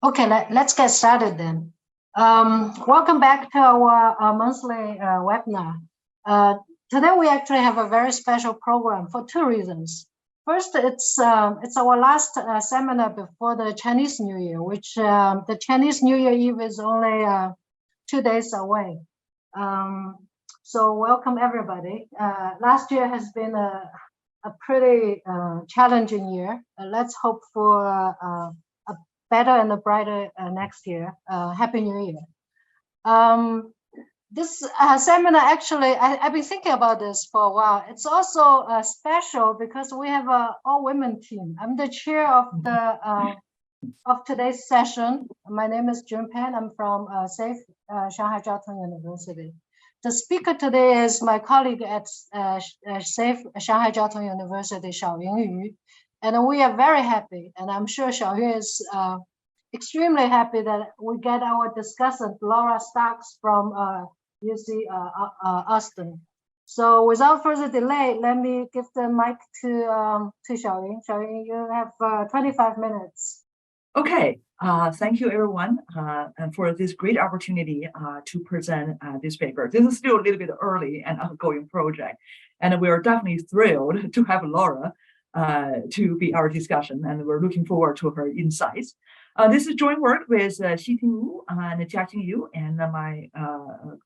Okay, let's get started then. Welcome back to our monthly webinar. Today we actually have a very special program for two reasons. First, it's our last seminar before the Chinese New Year, which the Chinese New Year Eve is only 2 days away. So welcome everybody. Last year has been a pretty challenging year. Let's hope for a better and a brighter next year. Happy New Year. This seminar, actually, I've been thinking about this for a while. It's also special because we have an all-women team. I'm the chair of the of today's session. My name is Jun Pan. I'm from Shanghai Jiao University. The speaker today is my colleague at Shanghai Jiao University, Xiaoyun. And we are very happy, and I'm sure Xiaoyun is extremely happy that we get our discussant, Laura Starks from UC Austin. So without further delay, let me give the mic to Xiaoyun. Xiaoyun, you have 25 minutes. Okay, thank you everyone and for this great opportunity to present this paper. This is still a little bit early and ongoing project, and we are definitely thrilled to have Laura to be our discussion, and we're looking forward to her insights. This is joint work with Xiting and Jiaxing, and my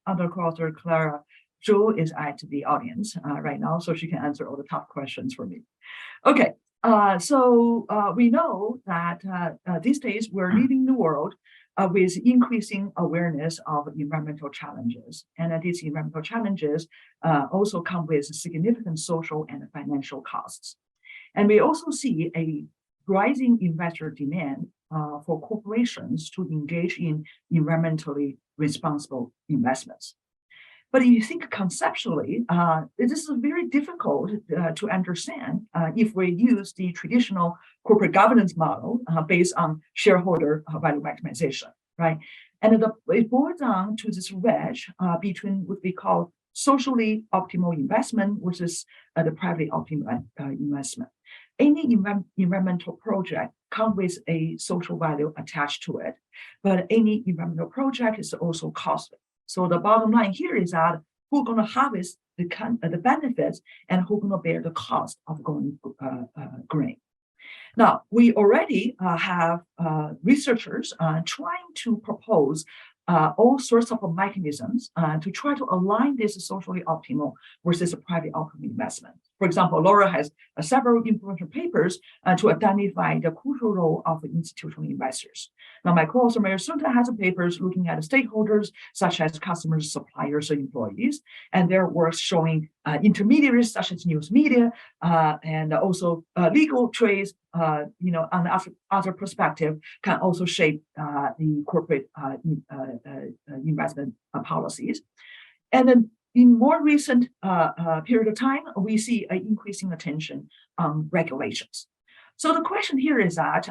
other co-author Clara ZHOU is at the audience right now, so she can answer all the tough questions for me. Okay. So we know that these days we're leading the world with increasing awareness of environmental challenges. And these environmental challenges also come with significant social and financial costs. And we also see a rising investor demand for corporations to engage in environmentally responsible investments. But if you think conceptually, this is very difficult to understand if we use the traditional corporate governance model based on shareholder value maximization, right? And it boils down to this wedge between what we call socially optimal investment versus the privately optimal investment. Any environmental project comes with a social value attached to it, but any environmental project is also costly. So the bottom line here is that who's going to harvest the benefits and who's going to bear the cost of going green. Now, we already have researchers trying to propose all sorts of mechanisms to try to align this socially optimal versus a private optimal investment. For example, Laura has several influential papers to identify the crucial role of institutional investors. Now, my co-author Mary Sunta has papers looking at stakeholders such as customers, suppliers, or employees, and their works showing intermediaries such as news media and also legal trades, on the other perspective, can also shape the corporate investment policies. And then in more recent period of time, we see an increasing attention on regulations. So the question here is that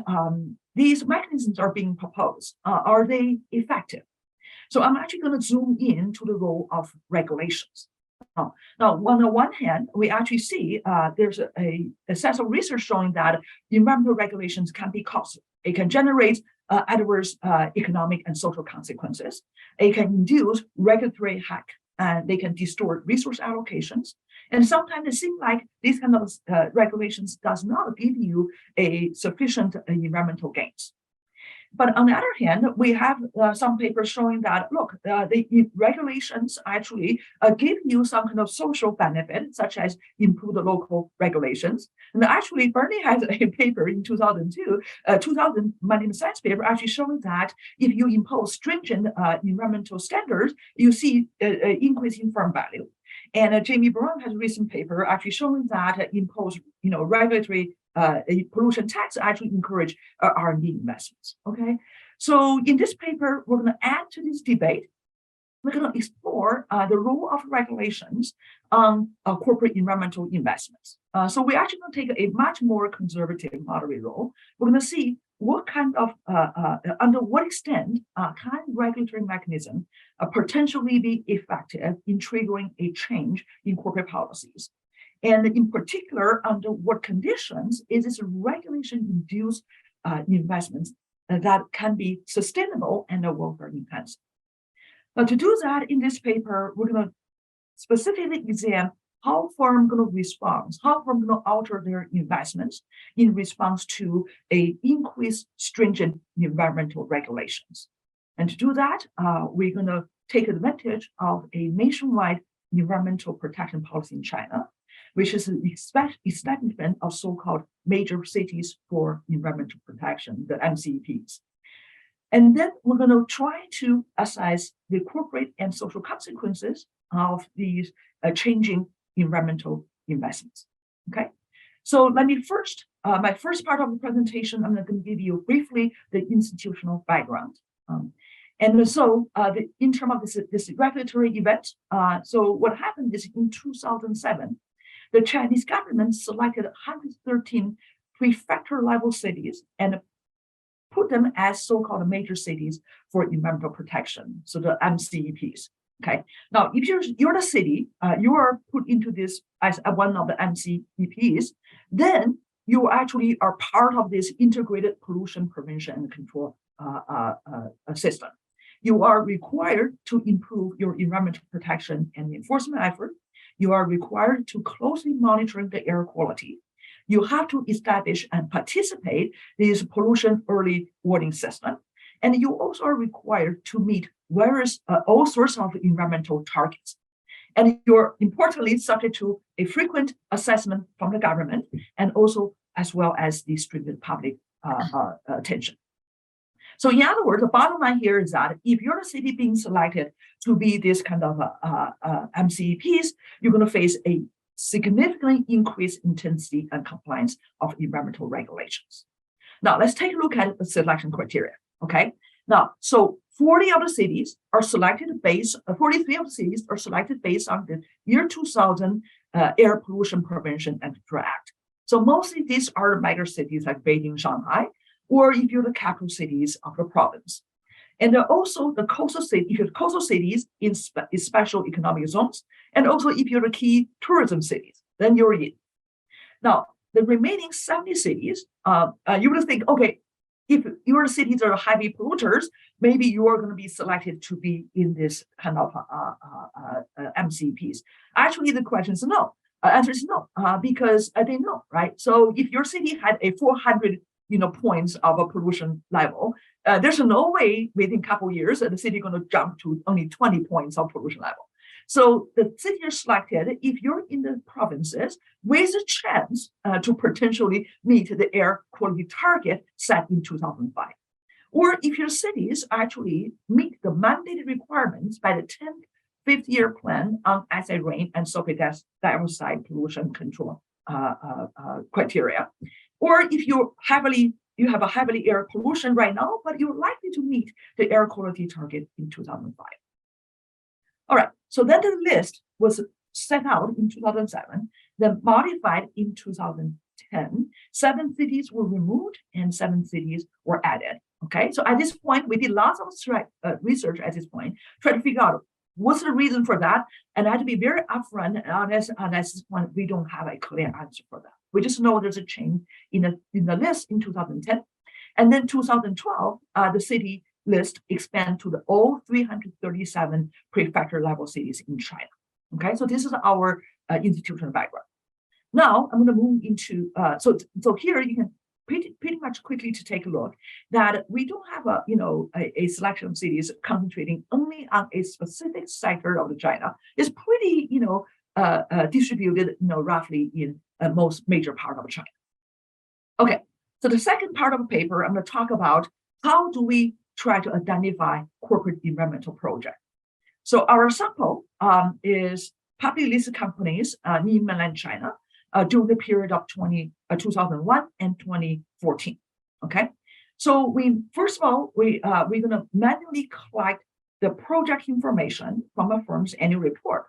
these mechanisms are being proposed. Are they effective? So I'm actually going to zoom in to the role of regulations. Now, on the one hand, we actually see there's a set of research showing that environmental regulations can be costly. It can generate adverse economic and social consequences. It can induce regulatory hack, and they can distort resource allocations. And sometimes it seems like these kind of regulations does not give you a sufficient environmental gains. But on the other hand, we have some papers showing that, look, the regulations actually give you some kind of social benefit, such as improved local regulations. And actually, Bernie has a paper in 2002, 2000 Management Science paper, actually showing that if you impose stringent environmental standards, you see an increase in firm value. And Jamie Brown has a recent paper actually showing that impose, regulatory pollution tax actually encourage R&D investments. Okay, so in this paper, we're going to add to this debate. We're going to explore the role of regulations on corporate environmental investments. So we're actually going to take a much more conservative, moderate role. We're going to see what kind of, under what extent can regulatory mechanism potentially be effective in triggering a change in corporate policies. And in particular, under what conditions is this regulation-induced investments that can be sustainable and welfare enhancing. Now, to do that, in this paper, we're going to specifically examine how firms going to respond, how firms going to alter their investments in response to a increased stringent environmental regulations. And to do that, we're going to take advantage of a nationwide environmental protection policy in China, which is the establishment of so-called major cities for environmental protection, the MCEPs. And then we're going to try to assess the corporate and social consequences of these changing environmental investments. Okay, so let me first, my first part of the presentation, I'm going to give you briefly the institutional background. And so in terms of this regulatory event, so what happened is in 2007, the Chinese government selected 113 prefecture level cities and put them as so-called major cities for environmental protection, so the MCEPs. Okay. Now, if you're the city, you are put into this as one of the MCEPs, then you actually are part of this integrated pollution prevention and control system. You are required to improve your environmental protection and enforcement effort. You are required to closely monitor the air quality. You have to establish and participate in this pollution early warning system. And you also are required to meet all sorts of environmental targets. And you're importantly subject to a frequent assessment from the government and also as well as the stringent public attention. So in other words, the bottom line here is that if you're the city being selected to be this kind of MCEPs, you're going to face a significantly increased intensity and compliance of environmental regulations. Now, let's take a look at the selection criteria, okay? Now, so 40 of the cities are selected based, 43 of the cities are selected based on the year 2000 Air Pollution Prevention and Control Act. So mostly these are mega cities like Beijing, Shanghai, or if you're the capital cities of the province. And also the coastal cities, if you're the coastal cities in special economic zones, and also if you're the key tourism cities, then you're in. Now, the remaining 70 cities, you would think, okay, if your cities are heavy polluters, maybe you are going to be selected to be in this kind of MCPs. Actually, the question is no. Answer is no, because they know, right? So if your city had a 400 points of a pollution level, there's no way within a couple of years that the city is going to jump to only 20 points of pollution level. So the city is selected if you're in the provinces with a chance to potentially meet the air quality target set in 2005. Or if your cities actually meet the mandated requirements by the 10th fifth-year plan on acid rain and sulfate dioxide pollution control criteria. Or if you have a heavily air pollution right now, but you're likely to meet the air quality target in 2005. All right, so then the list was set out in 2007, then modified in 2010. 7 cities were removed and 7 cities were added. Okay, so at this point, we did lots of research at this point, try to figure out what's the reason for that. And I had to be very upfront and honest, and at this point, we don't have a clear answer for that. We just know there's a change in the list in 2010. And then 2012, the city list expand to the all 337 prefecture level cities in China. Okay, so this is our institutional background. Now I'm going to move into, so here you can pretty much quickly to take a look that we don't have a selection of cities concentrating only on a specific sector of China. It's pretty, distributed, roughly in most major part of China. Okay, so the second part of the paper, I'm going to talk about how do we try to identify corporate environmental project. So our sample is publicly listed companies in mainland China during the period of 2001 and 2014. Okay, so first of all we're going to manually collect the project information from a firm's annual report.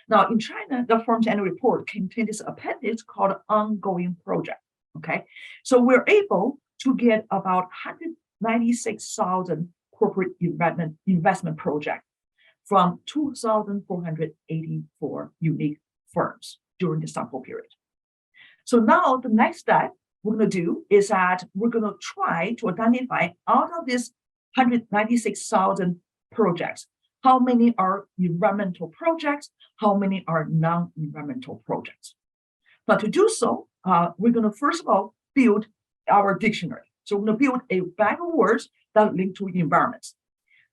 Now in China, the firm's annual report contains this appendix called ongoing project. Okay, so we're able to get about 196,000 corporate investment projects from 2,484 unique firms during the sample period. So now the next step we're going to do is that we're going to try to identify out of this 196,000 projects, how many are environmental projects, how many are non-environmental projects. But to do so, we're going to first of all build our dictionary. So we're going to build a bag of words that link to environments.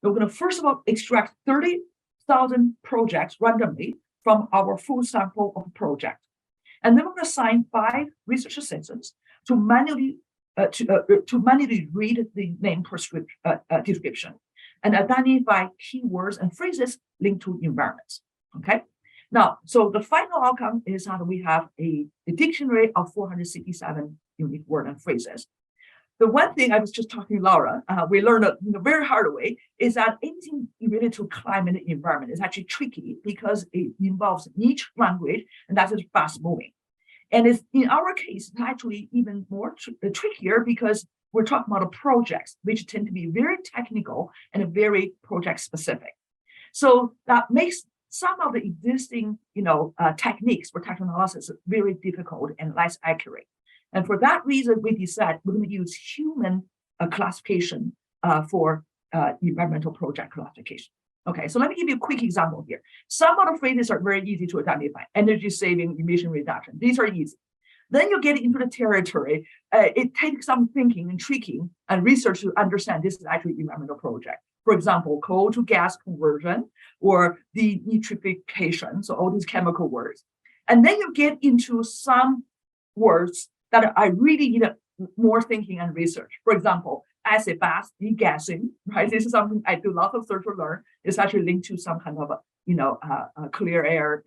We're going to first of all extract 30,000 projects randomly from our full sample of project. And then we're going to assign 5 research assistants to manually read the name description and identify keywords and phrases linked to environments. Okay. Now, so the final outcome is that we have a dictionary of 467 unique words and phrases. The one thing I was just talking to Laura, we learned in a very hard way, is that anything related to climate and environment is actually tricky because it involves niche language and that is fast moving. And it's, in our case, it's actually even more trickier because we're talking about projects, which tend to be very technical and very project specific. So that makes some of the existing, techniques for technical analysis very difficult and less accurate. And for that reason, we decided we're going to use human classification for environmental project classification. Okay, so let me give you a quick example here. Some of the phrases are very easy to identify: energy saving, emission reduction. These are easy. Then you get into the territory. It takes some thinking and tricking and research to understand this is actually an environmental project. For example, coal to gas conversion or the nitrification, so all these chemical words. And then you get into some words that I really need more thinking and research. For example, acid bath, degassing, right? This is something I do lots of search to learn. It's actually linked to some kind of clear air,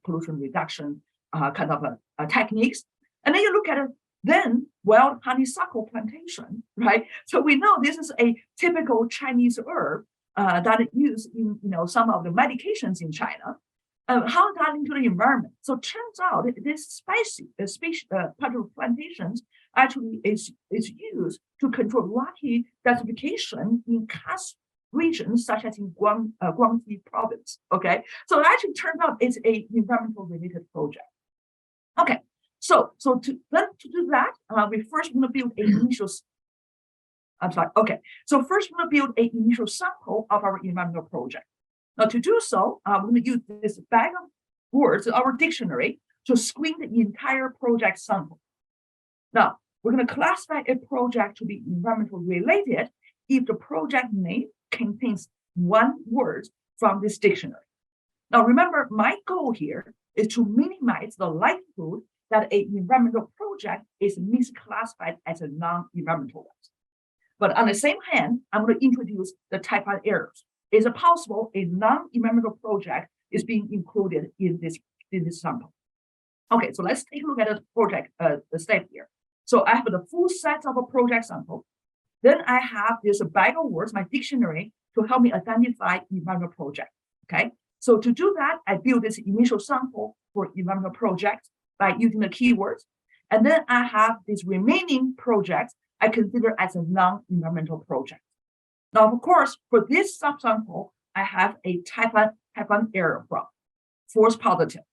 pollution reduction kind of techniques. And then you look at it, then wild honeysuckle plantation, right? So we know this is a typical Chinese herb that is used in some of the medications in China. How that into the environment? So it turns out this spicy part of plantations actually is used to control rocky desertification in karst regions such as in Guangxi province. Okay, so it actually turned out it's a environmental related project. Okay, so to do that, we first want to build an initial. I'm sorry. Okay, so first we're going to build an initial sample of our environmental project. Now, to do so, we're going to use this bag of words, our dictionary, to screen the entire project sample. Now, we're going to classify a project to be environmental related if the project name contains 1 word from this dictionary. Now, remember, my goal here is to minimize the likelihood that an environmental project is misclassified as a non-environmental one. But on the same hand, I'm going to introduce the type of errors. Is it possible a non-environmental project is being included in this sample? Okay, so let's take a look at the project the step here. So I have the full set of a project sample. Then I have this bag of words, my dictionary, to help me identify environmental project. Okay, so to do that, I build this initial sample for environmental projects by using the keywords. And then I have these remaining projects I consider as a non-environmental project. Now, of course, for this subsample, I have a type 1 error from false positive.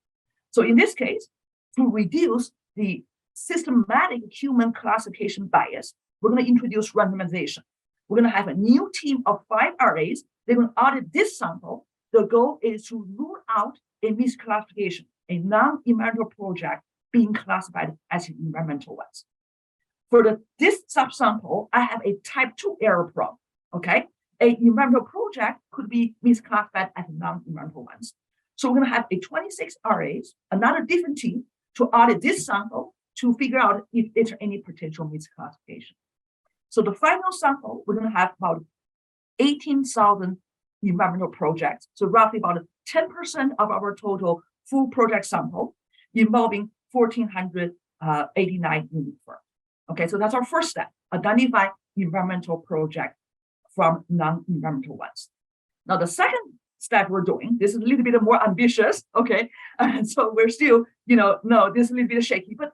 So in this case, to reduce the systematic human classification bias, we're going to introduce randomization. We're going to have a new team of 5 RAs. They're going to audit this sample. The goal is to rule out a misclassification, a non-environmental project being classified as an environmental one. For this subsample, I have a type 2 error problem. Okay, an environmental project could be misclassified as non-environmental ones. So we're going to have a 26 RAs, another different team to audit this sample to figure out if there's any potential misclassification. So the final sample, we're going to have about 18,000 environmental projects. So roughly about 10% of our total full project sample involving 1,489 unique firms. Okay, so that's our first step, identify environmental project from non-environmental ones. Now, the second step we're doing, this is a little bit more ambitious, okay? And so we're still, no, this is a little bit shaky, but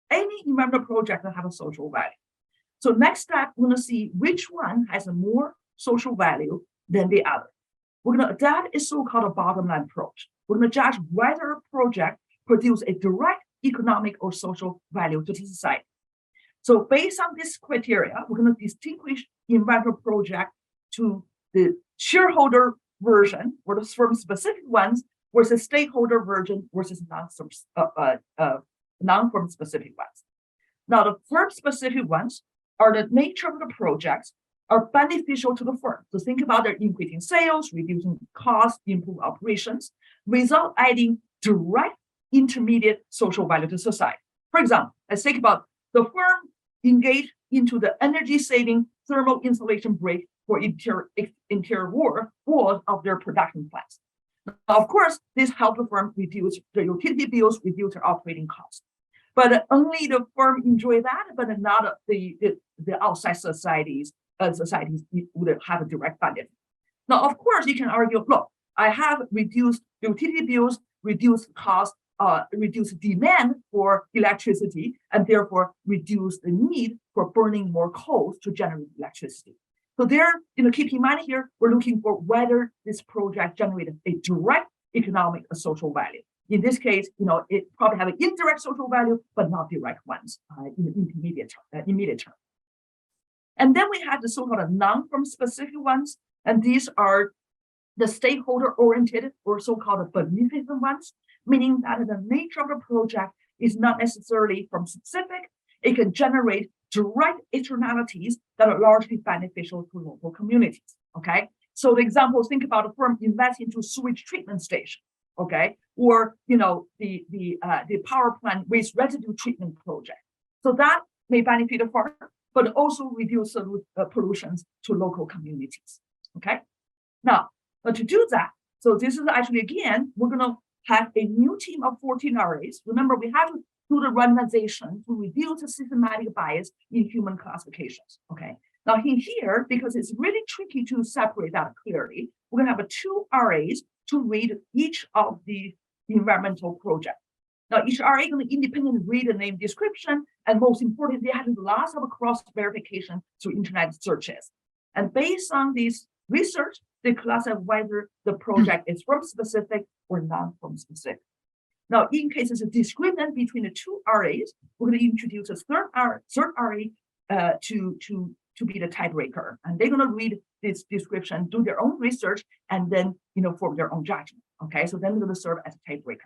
any environmental project will have a social value. So next step, we're gonna see which one has a more social value than the other. We're gonna adapt a so-called bottom line approach. We're gonna judge whether a project produces a direct economic or social value to the society. So based on this criteria, we're going to distinguish environmental project to the shareholder version or the firm specific ones versus stakeholder version versus non-firm specific ones. Now, the firm specific ones are the nature of the projects are beneficial to the firm. So think about their increasing sales, reducing costs, improve operations, without adding direct intermediate social value to society. For example, let's think about the firm engaged into the energy saving thermal insulation break for interior walls of their production plants. Now, of course, this helped the firm reduce the utility bills, reduce their operating costs. But only the firm enjoy that, but not the outside societies would have a direct benefit. Now, of course, you can argue, look, I have reduced utility bills, reduced cost, reduced demand for electricity, and therefore reduce the need for burning more coal to generate electricity. So there, keep in mind here, we're looking for whether this project generated a direct economic or social value. In this case, it probably have an indirect social value, but not direct ones in the immediate term. And then we have the so-called non-firm specific ones, and these are the stakeholder-oriented or so-called beneficent ones, meaning that the nature of the project is not necessarily firm specific. It can generate direct externalities that are largely beneficial to local communities. Okay, so the examples, think about a firm investing into sewage treatment station. Okay, or the power plant waste residue treatment project. So that may benefit the farm, but also reduce pollutions to local communities. Okay, now to do that, so this is actually again we're going to have a new team of 14 RAs. Remember, we have to do the randomization to reduce the systematic bias in human classifications. Okay, now in here, because it's really tricky to separate that clearly, we're going to have 2 RAs to read each of the environmental projects. Now, each RA is going to independently read the name description, and most importantly, they have lots of cross-verification through internet searches. And based on this research, they classify whether the project is firm specific or non-firm specific. Now, in case there's a disagreement between the 2 RAs, we're going to introduce a third RA to be the tiebreaker, and they're going to read this description, do their own research, and then form their own judgment. Okay, so then they're going to serve as a tiebreaker.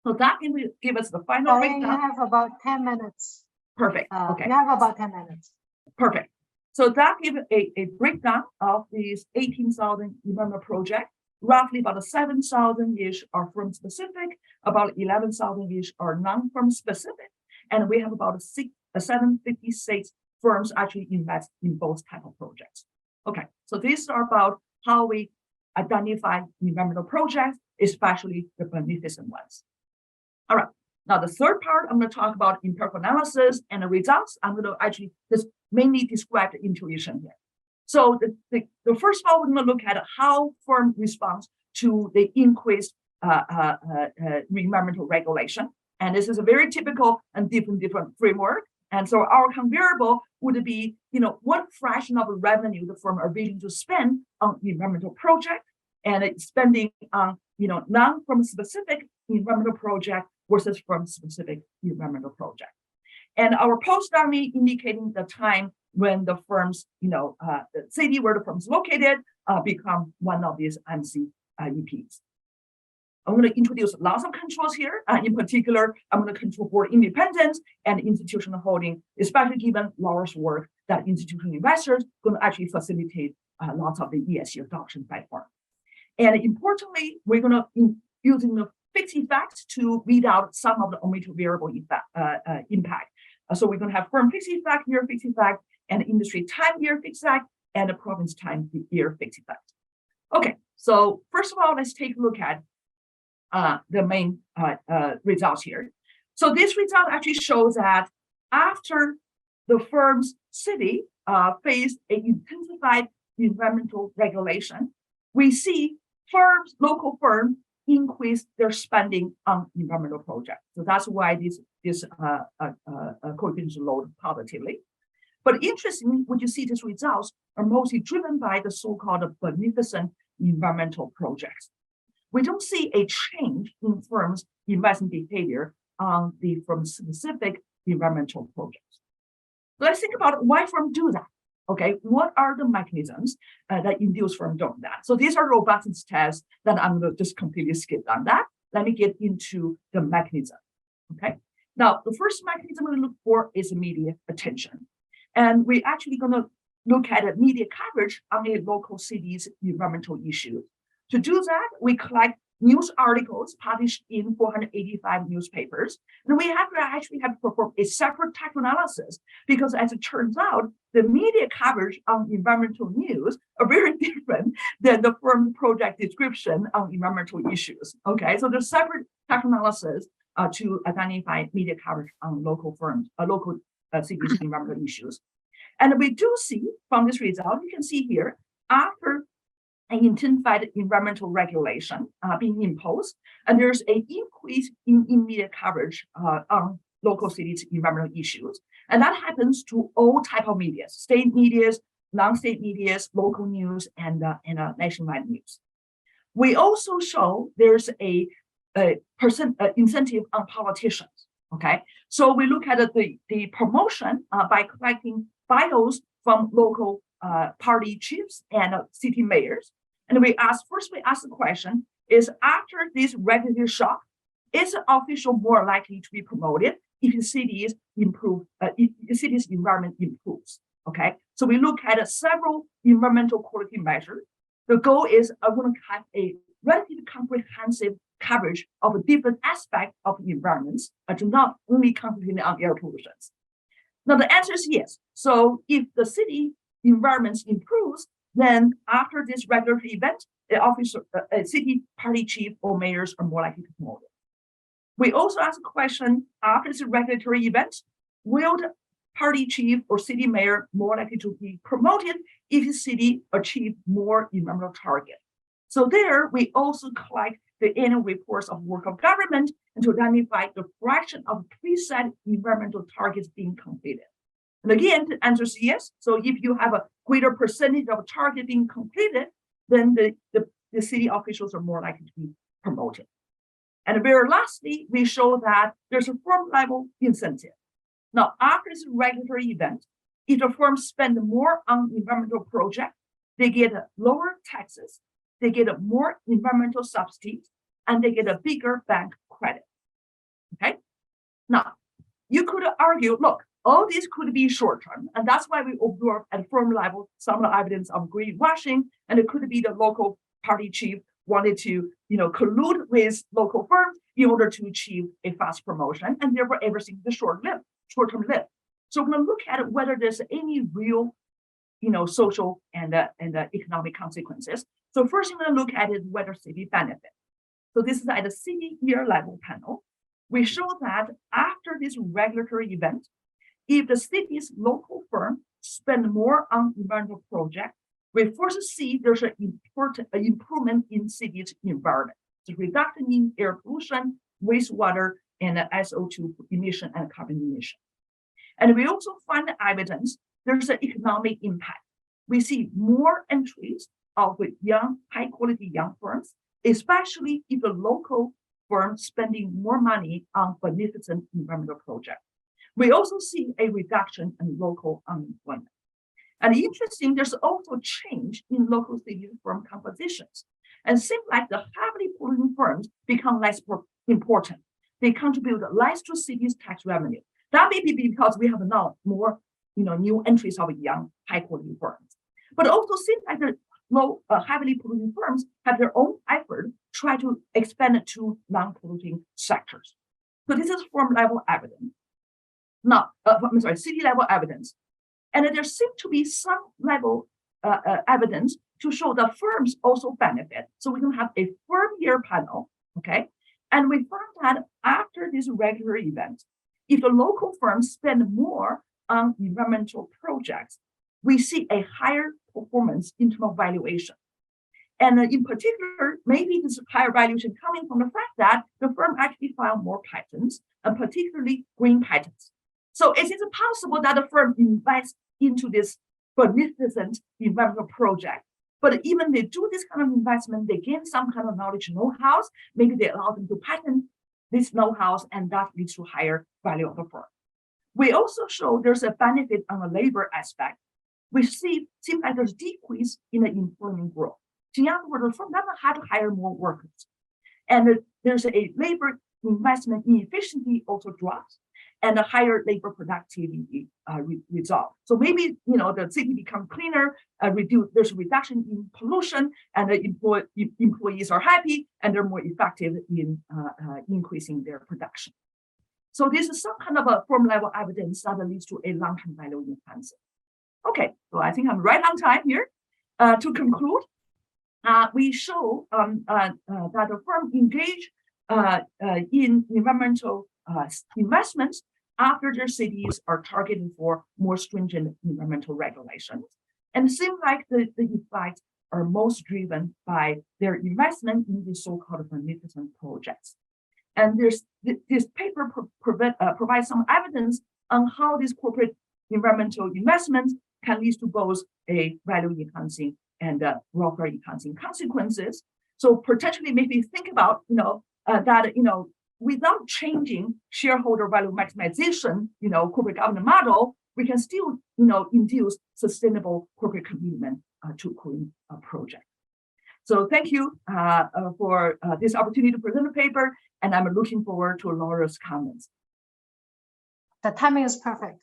So that can give us the final breakdown. You have about 10 minutes. Perfect. Okay. You have about 10 minutes. Perfect. So that gives a breakdown of these 18,000 environmental projects. Roughly about 7,000-ish are firm specific, about 11,000-ish are non-firm specific, and we have about 756 firms actually invest in both type of projects. Okay, so these are about how we identify environmental projects, especially the beneficent ones. All right, now the third part, I'm going to talk about empirical analysis and the results. I'm going to actually just mainly describe the intuition here. So the first of all, we're going to look at how firm responds to the increased environmental regulation. And this is a very typical and different framework. And so our variable would be, what fraction of the revenue the firm are willing to spend on environmental project and spending on, non-firm specific environmental project versus firm specific environmental project. And our post-army indicating the time when the firms, the city where the firm is located become one of these MCEPs. I'm going to introduce lots of controls here. In particular, I'm going to control board independence and institutional holding, especially given Laura's work that institutional investors going to actually facilitate lots of the ESG adoption by firm. And importantly, we're going to using the fixed effects to read out some of the omitted variable impact. So we're going to have firm fixed effect, year fixed effect, and industry time year fixed effect, and the province time year fixed effect. Okay, so first of all, let's take a look at the main results here. So this result actually shows that after the firm's city faced an intensified environmental regulation, we see local firms increase their spending on environmental projects. So that's why this coefficient load positively. But interestingly, when you see these results are mostly driven by the so-called beneficent environmental projects. We don't see a change in firms' investment behavior on the firm-specific environmental projects. Let's think about why firms do that. Okay, what are the mechanisms that induce firms doing that? So these are robustness tests that I'm going to just completely skip on that. Let me get into the mechanism. Okay, now the first mechanism we look for is media attention, and we're actually going to look at media coverage on a local city's environmental issue. To do that, we collect news articles published in 485 newspapers. And we have to actually have to perform a separate technical analysis because as it turns out, the media coverage on environmental news are very different than the firm project description on environmental issues. Okay, so there's separate technical analysis to identify media coverage on local firms, local cities environmental issues. And we do see from this result, you can see here, after an intensified environmental regulation being imposed, and there's an increase in media coverage on local cities' environmental issues. And that happens to all type of media, state medias, non-state medias, local news, and nationwide news. We also show there's a incentive on politicians, okay? So we look at the promotion by collecting bios from local party chiefs and city mayors. And we ask the question, is after this regulatory shock, is an official more likely to be promoted if the city's city's environment improves? Okay, so we look at several environmental quality measures. The goal is I want to have a relatively comprehensive coverage of different aspects of the environments, but not only concentrating on air pollution. Now the answer is yes. So if the city environment improves, then after this regulatory event, the officer, city party chief or mayors are more likely to promote it. We also ask a question, after this regulatory event, will the party chief or city mayor more likely to be promoted if the city achieve more environmental target? So there, we also collect the annual reports of work of government and to identify the fraction of preset environmental targets being completed. And again, the answer is yes. So if you have a greater percentage of target being completed, then the city officials are more likely to be promoted. And very lastly, we show that there's a firm level incentive. Now, after this regulatory event, if the firms spend more on environmental projects, they get lower taxes, they get more environmental subsidies, and they get a bigger bank credit. Okay? Now, you could argue, look, all these could be short-term, and that's why we observe at firm level some of the evidence of greenwashing, and it could be the local party chief wanted to, collude with local firms in order to achieve a fast promotion, and therefore everything is short-term lived. So we're going to look at whether there's any real, social and economic consequences. So first, we're going to look at is whether city benefit. So this is at the city year level panel. We show that after this regulatory event, if the city's local firm spend more on environmental projects, we first see there's an important improvement in city's environment. The reduction in air pollution, wastewater, and SO2 emission and carbon emission. And we also find evidence there's an economic impact. We see more entries of young, high-quality young firms, especially if the local firm spending more money on beneficent environmental projects. We also see a reduction in local unemployment. And interesting, there's also change in local city firm compositions. And seems like the heavily polluting firms become less important. They contribute less to city's tax revenue. That may be because we have now more, new entries of young, high-quality firms. But also seems like the low, heavily polluting firms have their own effort try to expand it to non-polluting sectors. So this is firm-level evidence. Now, city-level evidence. And there seems to be some level evidence to show the firms also benefit. So we can have a firm year panel, okay? And we found that after this regular event, if the local firms spend more on environmental projects, we see a higher performance in terms of valuation. And in particular, maybe this higher valuation coming from the fact that the firm actually filed more patents, and particularly green patents. So is it possible that the firm invests into this beneficent environmental project, but even they do this kind of investment, they gain some kind of knowledge know-how, maybe they allow them to patent this know-how, and that leads to higher value of the firm. We also show there's a benefit on the labor aspect. We seem like there's decrease in the employment growth. In other words, the firm doesn't have to hire more workers. And there's a labor investment inefficiency also drops, and a higher labor productivity result. So maybe the city become cleaner, there's a reduction in pollution, and the employees are happy, and they're more effective in increasing their production. So this is some kind of a firm level evidence that leads to a long-term value enhancement. Okay, so I think I'm right on time here. To conclude, we show that the firm engage in environmental investments after their cities are targeted for more stringent environmental regulations. And it seems like the effects are most driven by their investment in the so-called Beneficent projects. And this paper provides some evidence on how these corporate environmental investments can lead to both a value enhancing and welfare enhancing consequences. So potentially maybe think about that without changing shareholder value maximization corporate governance model, we can still induce sustainable corporate commitment to green project. So thank you for this opportunity to present the paper, and I'm looking forward to Laura's comments. The timing is perfect.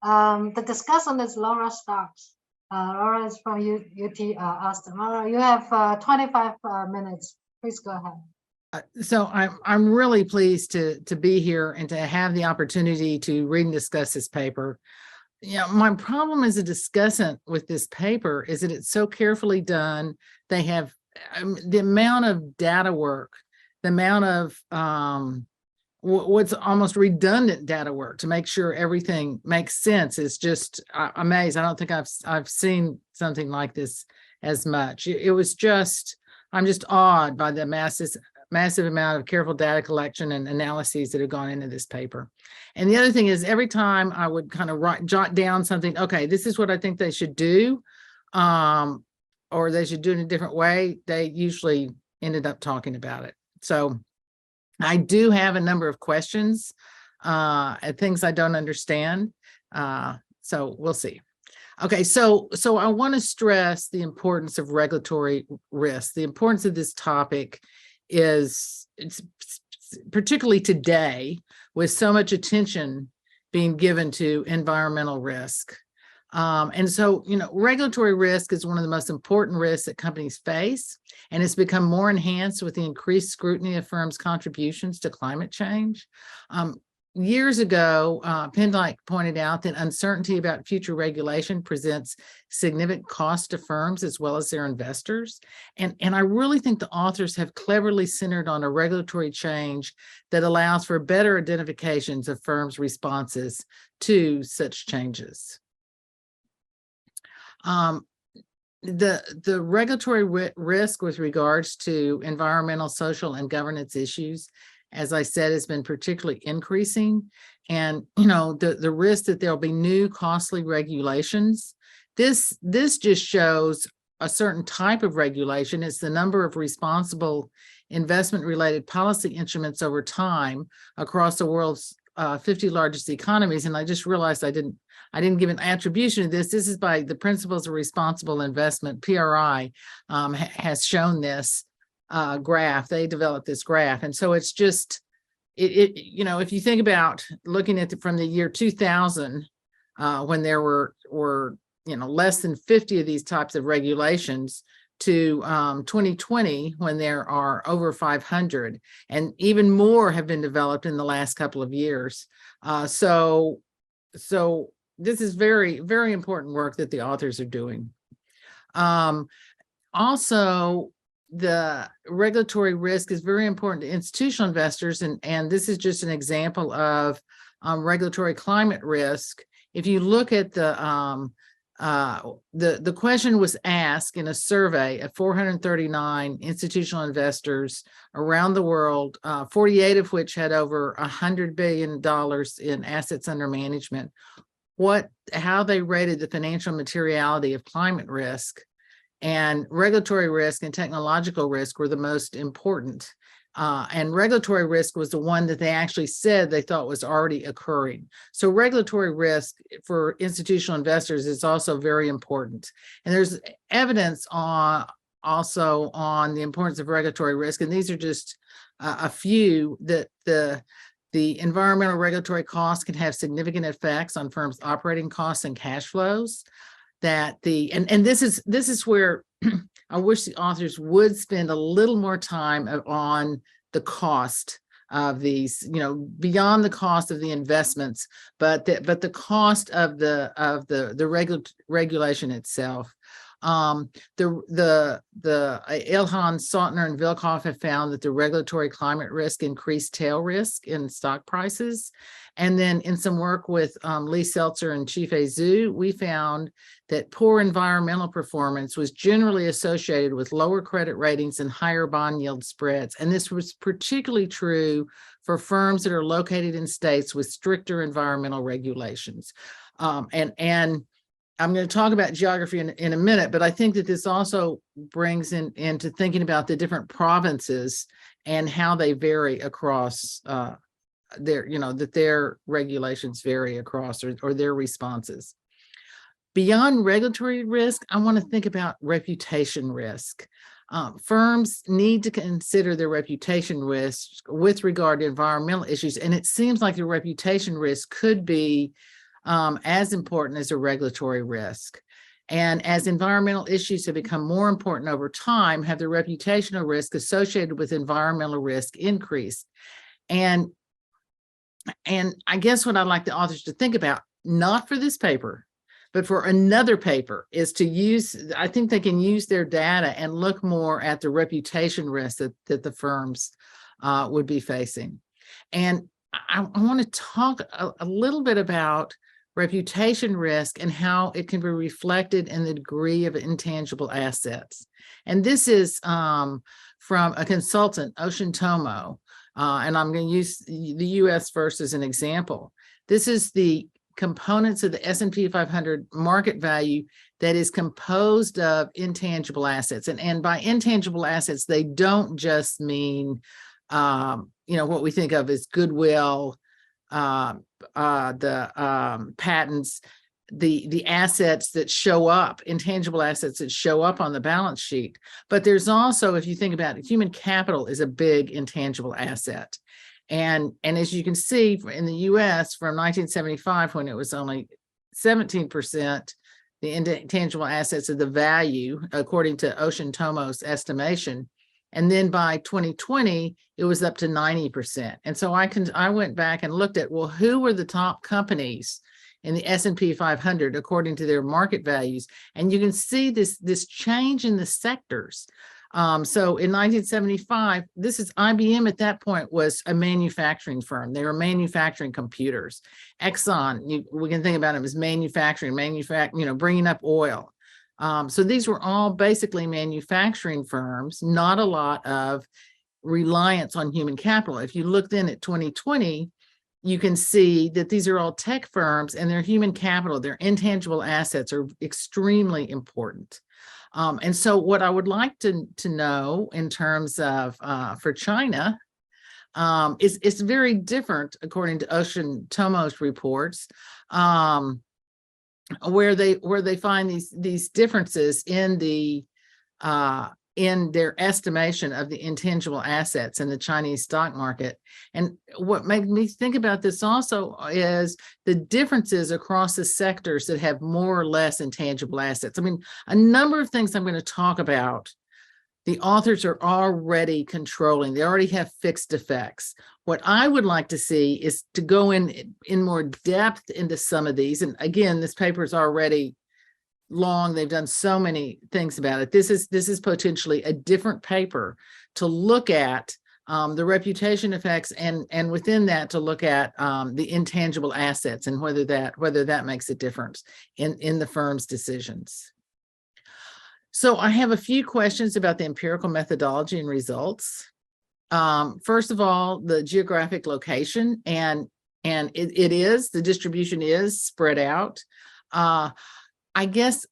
The discussant is Laura Starks. Laura is from UT Austin. Laura, you have 25 minutes. Please go ahead. So I'm really pleased to be here and to have the opportunity to read and discuss this paper. My problem as a discussant with this paper is that it's so carefully done. They have the amount of data work, the amount of what's almost redundant data work to make sure everything makes sense is just amazing. I don't think I've seen something like this as much. It was just, I'm just awed by the massive amount of careful data collection and analyses that have gone into this paper. And the other thing is, every time I would kind of jot down something, okay, this is what I think they should do, or they should do it in a different way, they usually ended up talking about it. So I do have a number of questions and things I don't understand. So we'll see. Okay, so I want to stress the importance of regulatory risk. The importance of this topic is, it's particularly today, with so much attention being given to environmental risk. And so, regulatory risk is one of the most important risks that companies face, and it's become more enhanced with the increased scrutiny of firms' contributions to climate change. Years ago, Pendike pointed out that uncertainty about future regulation presents significant cost to firms as well as their investors. And I really think the authors have cleverly centered on a regulatory change that allows for better identifications of firms' responses to such changes. The regulatory risk with regards to environmental, social, and governance issues, as I said, has been particularly increasing. And, the risk that there'll be new costly regulations, this just shows a certain type of regulation. It's the number of responsible investment-related policy instruments over time across the world's 50 largest economies. And I just realized I didn't give an attribution to this. This is by the Principles of Responsible Investment. PRI has shown this graph. They developed this graph. And so it's just, if you think about looking at from the year 2000, when there were less than 50 of these types of regulations, to 2020, when there are over 500, and even more have been developed in the last couple of years. So this is very, very important work that the authors are doing. Also, the regulatory risk is very important to institutional investors, and this is just an example of regulatory climate risk. If you look at the question was asked in a survey of 439 institutional investors around the world, 48 of which had over $100 billion in assets under management, how they rated the financial materiality of climate risk. And regulatory risk and technological risk were the most important. And regulatory risk was the one that they actually said they thought was already occurring. So regulatory risk for institutional investors is also very important. And there's evidence also on the importance of regulatory risk. And these are just a few that the environmental regulatory costs can have significant effects on firms' operating costs and cash flows. That and this is where I wish the authors would spend a little more time on the cost of these, beyond the cost of the investments, but the cost of the regulation itself. The Ilhan, Sautner, and Vilkhoff have found that the regulatory climate risk increased tail risk in stock prices. And then in some work with Lee Seltzer and Chief ZHOU, we found that poor environmental performance was generally associated with lower credit ratings and higher bond yield spreads. And this was particularly true for firms that are located in states with stricter environmental regulations. And I'm going to talk about geography in a minute, but I think that this also brings into thinking about the different provinces and how they vary across that their regulations vary across or their responses. Beyond regulatory risk, I want to think about reputation risk. Firms need to consider their reputation risk with regard to environmental issues, and it seems like the reputation risk could be as important as a regulatory risk. And as environmental issues have become more important over time, have the reputational risk associated with environmental risk increased. And I guess what I'd like the authors to think about, not for this paper, but for another paper, is to use, I think they can use their data and look more at the reputation risk that the firms would be facing. And I want to talk a little bit about reputation risk and how it can be reflected in the degree of intangible assets. And this is from a consultant, Ocean Tomo, and I'm going to use the US first as an example. This is the components of the S&P 500 market value that is composed of intangible assets. And by intangible assets, they don't just mean, what we think of as goodwill, the patents, the assets that show up, intangible assets that show up on the balance sheet. But there's also, if you think about it, human capital is a big intangible asset. And as you can see in the US from 1975, when it was only 17%, the intangible assets of the value, according to Ocean Tomo's estimation. And then by 2020, it was up to 90%. And so I went back and looked at, well, who were the top companies in the S&P 500 according to their market values? And you can see this change in the sectors. So in 1975, this is IBM at that point was a manufacturing firm. They were manufacturing computers. Exxon, we can think about them as manufacturing, bringing up oil. So these were all basically manufacturing firms, not a lot of reliance on human capital. If you look then at 2020, you can see that these are all tech firms and their human capital, their intangible assets are extremely important. And so what I would like to know in terms of for China is it's very different according to Ocean Tomo's reports, where they find these differences in their estimation of the intangible assets in the Chinese stock market. And what made me think about this also is the differences across the sectors that have more or less intangible assets. I mean, a number of things I'm going to talk about, the authors are already controlling. They already have fixed effects. What I would like to see is to go in more depth into some of these. And again, this paper is already long. They've done so many things about it. This is potentially a different paper to look at the reputation effects and within that to look at the intangible assets and whether that makes a difference in the firm's decisions. So I have a few questions about the empirical methodology and results. First of all, the geographic location, and the distribution is spread out. I guess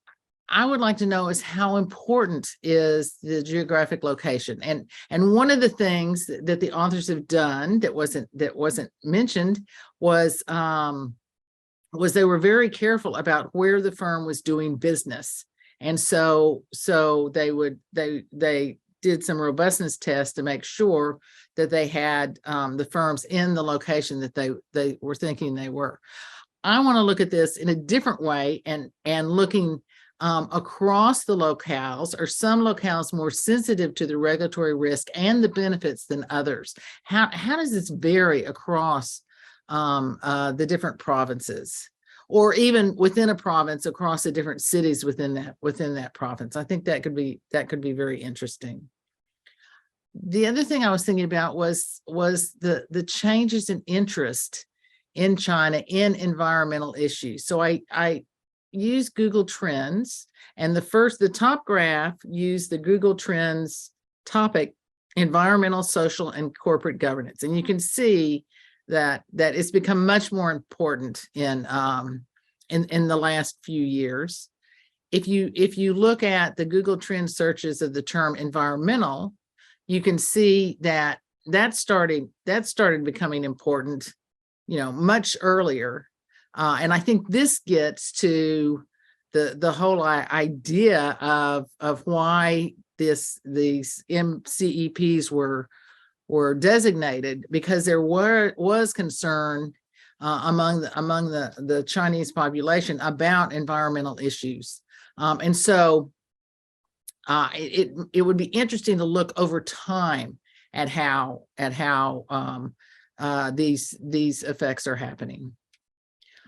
I would like to know is how important is the geographic location, and one of the things that the authors have done that wasn't mentioned was they were very careful about where the firm was doing business, and so they did some robustness tests to make sure that they had the firms in the location that they were thinking they were. I want to look at this in a different way and looking across the locales. Are some locales more sensitive to the regulatory risk and the benefits than others? How does this vary across the different provinces, or even within a province across the different cities within that province? I think that could be very interesting. The other thing I was thinking about was the changes in interest in China in environmental issues. So I used Google Trends, and the top graph used the Google Trends topic, environmental, social, and corporate governance. And you can see that it's become much more important in the last few years. If you look at the Google Trends searches of the term environmental, you can see that started becoming important, much earlier. And I think this gets to the whole idea of why these MCEPs were designated, because there was concern among the Chinese population about environmental issues, and so it would be interesting to look over time at how these effects are happening.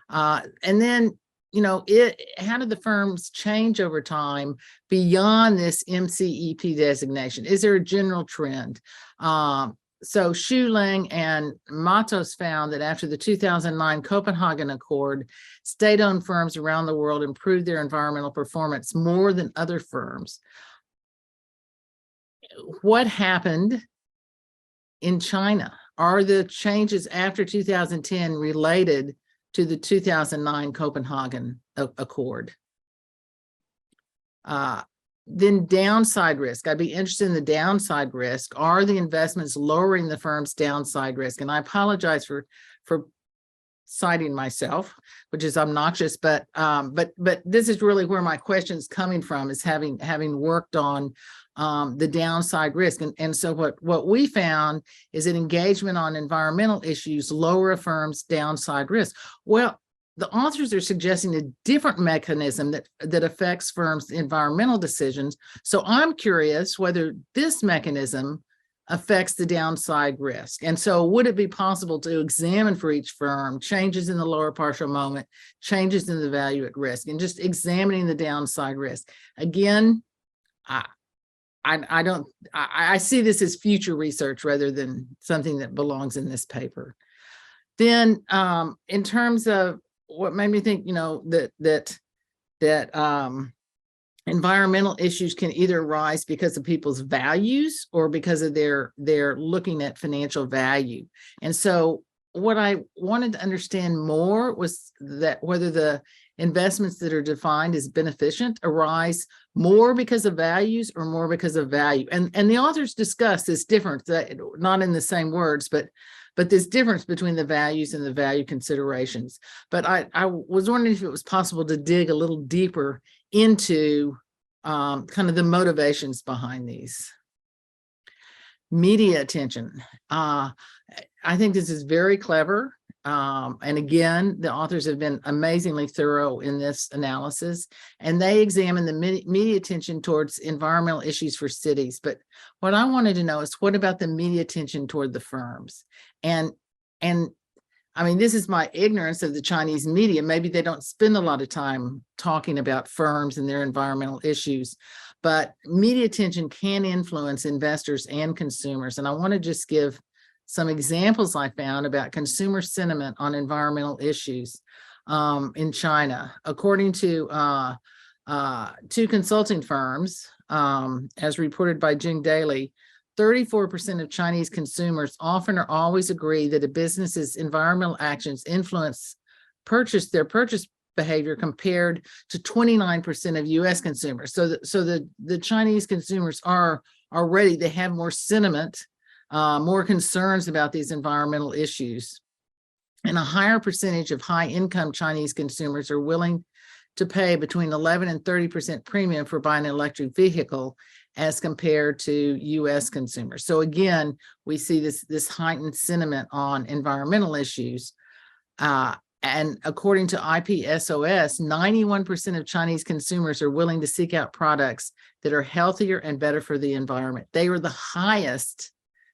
And then, how did the firms change over time beyond this MCEP designation? Is there a general trend? So Xu Ling and Matos found that after the 2009 Copenhagen Accord, state-owned firms around the world improved their environmental performance more than other firms. What happened in China? Are the changes after 2010 related to the 2009 Copenhagen Accord? Then downside risk. I'd be interested in the downside risk. Are the investments lowering the firm's downside risk? And I apologize for citing myself, which is obnoxious, but this is really where my question is coming from, is having worked on the downside risk. And so what we found is that engagement on environmental issues lower a firm's downside risk. Well, the authors are suggesting a different mechanism that affects firms' environmental decisions. So I'm curious whether this mechanism affects the downside risk. And so would it be possible to examine for each firm changes in the lower partial moment, changes in the value at risk, and just examining the downside risk? Again, I see this as future research rather than something that belongs in this paper. Then in terms of what made me think, that environmental issues can either arise because of people's values or because of their looking at financial value. And so what I wanted to understand more was that whether the investments that are defined as beneficent arise more because of values or more because of value. And the authors discuss this difference, that not in the same words, but this difference between the values and the value considerations. But I was wondering if it was possible to dig a little deeper into kind of the motivations behind these. Media attention. I think this is very clever. And again, the authors have been amazingly thorough in this analysis, and they examine the media attention towards environmental issues for cities. But what I wanted to know is, what about the media attention toward the firms? And I mean, this is my ignorance of the Chinese media. Maybe they don't spend a lot of time talking about firms and their environmental issues, but media attention can influence investors and consumers. And I want to just give some examples I found about consumer sentiment on environmental issues in China. According to two consulting firms, as reported by Jing Daily, 34% of Chinese consumers often or always agree that a business's environmental actions influence their purchase behavior compared to 29% of US consumers. So the Chinese consumers are already, they have more sentiment, more concerns about these environmental issues. And a higher percentage of high-income Chinese consumers are willing to pay between 11 and 30% premium for buying an electric vehicle as compared to US consumers. So again, we see this heightened sentiment on environmental issues. And according to IPSOS, 91% of Chinese consumers are willing to seek out products that are healthier and better for the environment. They were the highest.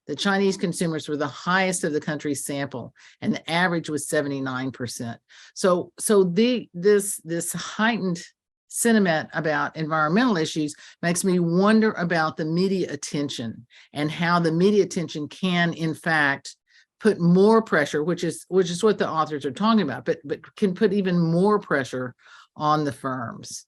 The Chinese consumers were the highest of the country's sample, and the average was 79%. So this heightened sentiment about environmental issues makes me wonder about the media attention and how the media attention can, in fact, put more pressure, which is what the authors are talking about, but can put even more pressure on the firms.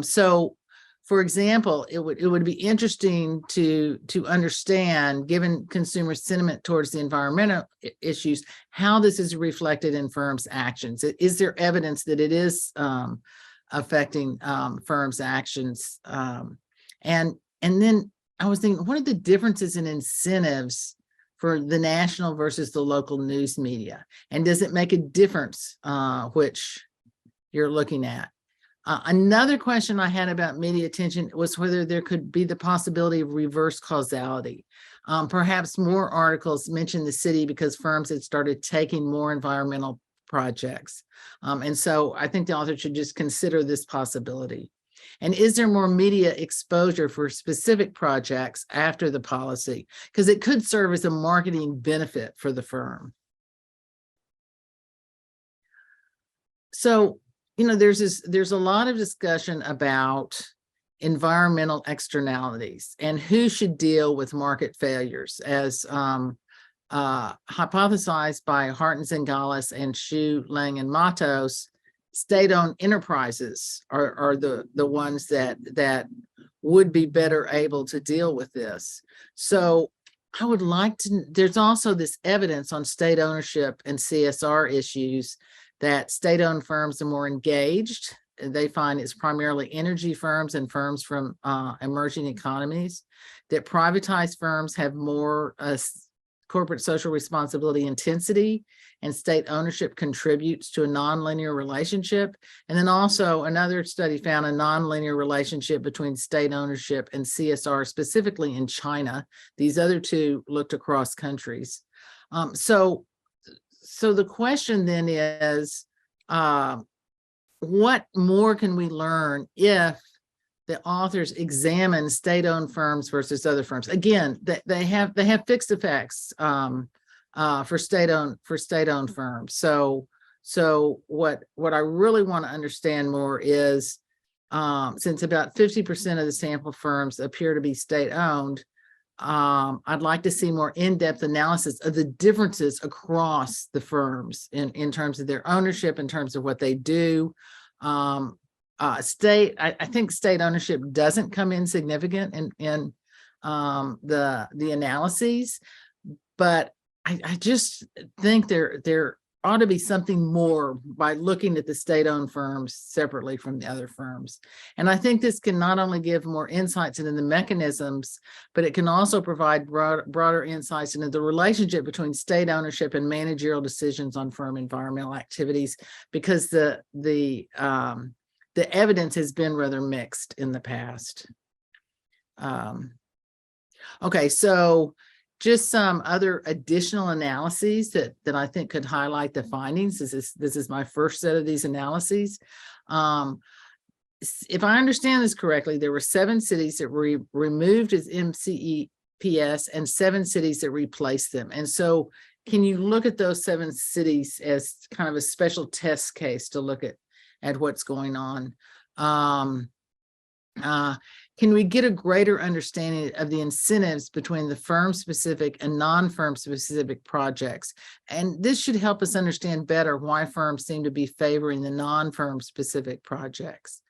So, for example, it would be interesting to understand, given consumer sentiment towards the environmental issues, how this is reflected in firms' actions. Is there evidence that it is affecting firms' actions? And then I was thinking, what are the differences in incentives for the national versus the local news media? And does it make a difference which you're looking at? Another question I had about media attention was whether there could be the possibility of reverse causality. Perhaps more articles mentioned the city because firms had started taking more environmental projects. And so I think the author should just consider this possibility. And is there more media exposure for specific projects after the policy? Because it could serve as a marketing benefit for the firm. So, you know, there's a lot of discussion about environmental externalities and who should deal with market failures, as hypothesized by Hartens and Gallis and Xu, Lang, and Matos. State-owned enterprises are the ones that would be better able to deal with this. So I would like to, there's also this evidence on state ownership and CSR issues that state-owned firms are more engaged. They find it's primarily energy firms and firms from emerging economies, that privatized firms have more corporate social responsibility intensity, and state ownership contributes to a nonlinear relationship. And then also another study found a nonlinear relationship between state ownership and CSR, specifically in China. These other two looked across countries. So the question then is, what more can we learn if the authors examine state-owned firms versus other firms? Again, they have fixed effects for state-owned firms. So what I really want to understand more is, since about 50% of the sample firms appear to be state-owned, I'd like to see more in-depth analysis of the differences across the firms in terms of their ownership, in terms of what they do. I think state ownership doesn't come in significant in the analyses, but I just think there ought to be something more by looking at the state-owned firms separately from the other firms. And I think this can not only give more insights into the mechanisms, but it can also provide broader insights into the relationship between state ownership and managerial decisions on firm environmental activities, because the evidence has been rather mixed in the past. Okay, so just some other additional analyses that I think could highlight the findings. This is my first set of these analyses. If I understand this correctly, there were 7 cities that were removed as MCEPS and 7 cities that replaced them. And so can you look at those 7 cities as kind of a special test case to look at what's going on? Can we get a greater understanding of the incentives between the firm-specific and non-firm-specific projects? And this should help us understand better why firms seem to be favoring the non-firm-specific projects.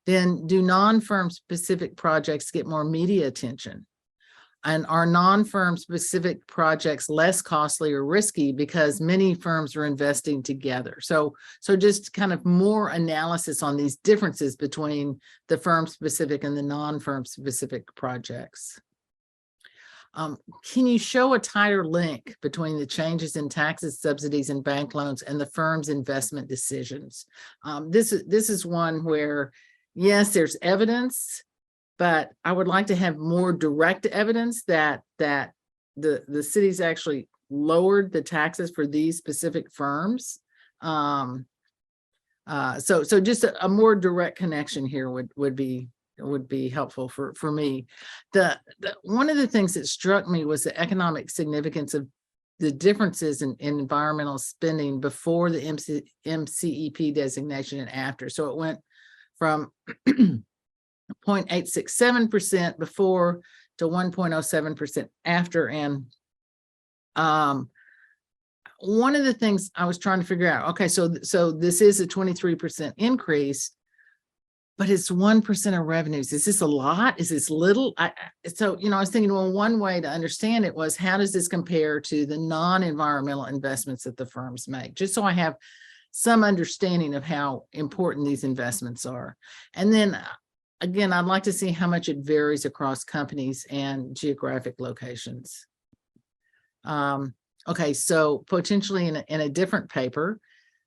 Then, do non-firm-specific projects get more media attention? And are non-firm specific projects less costly or risky because many firms are investing together? So just kind of more analysis on these differences between the firm specific and the non-firm specific projects. Can you show a tighter link between the changes in taxes, subsidies, and bank loans and the firm's investment decisions? This is one where, yes, there's evidence, but I would like to have more direct evidence that the city's actually lowered the taxes for these specific firms. So just a more direct connection here would be helpful for me. One of the things that struck me was the economic significance of the differences in environmental spending before the MCEP designation and after. So it went from 0.867% before to 1.07% after. And one of the things I was trying to figure out, okay, so this is a 23% increase, but it's 1% of revenues. Is this a lot? Is this little? So, I was thinking, well, one way to understand it was, how does this compare to the non-environmental investments that the firms make? Just so I have some understanding of how important these investments are. And then again, I'd like to see how much it varies across companies and geographic locations. Okay, so potentially in a different paper,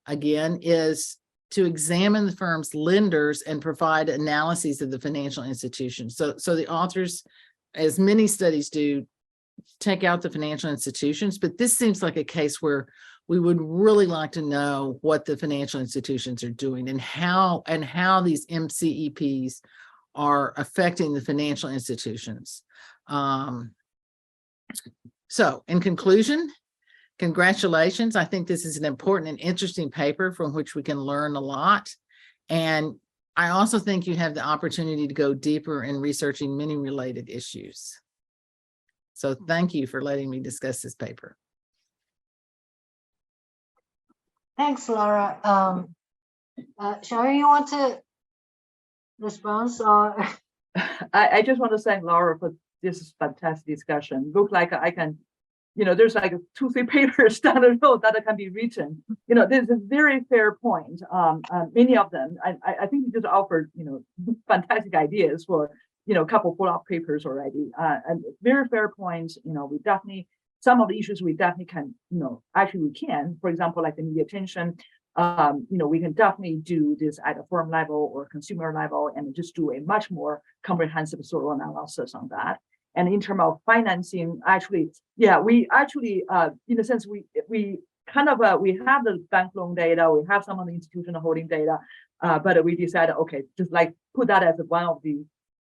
again, is to examine the firm's lenders and provide analyses of the financial institutions. So the authors, as many studies do, take out the financial institutions, but this seems like a case where we would really like to know what the financial institutions are doing and how these MCEPs are affecting the financial institutions. So in conclusion, congratulations. I think this is an important and interesting paper from which we can learn a lot. And I also think you have the opportunity to go deeper in researching many related issues. So thank you for letting me discuss this paper. Thanks, Laura. Xiaoyun, you want to respond? Or I just want to thank Laura for this fantastic discussion. Look like I can, there's like 2-3 papers down the road that can be written. This is a very fair point. Many of them, I think you just offered, fantastic ideas for, a couple follow-up papers already. And very fair points. We definitely, some of the issues we definitely can, actually we can, for example, like the media attention, we can definitely do this at a firm level or consumer level and just do a much more comprehensive sort of analysis on that. And in terms of financing, actually, yeah, we actually, in a sense, we kind of, we have the bank loan data, we have some of the institutional holding data, but we decided, okay, just like put that as one of the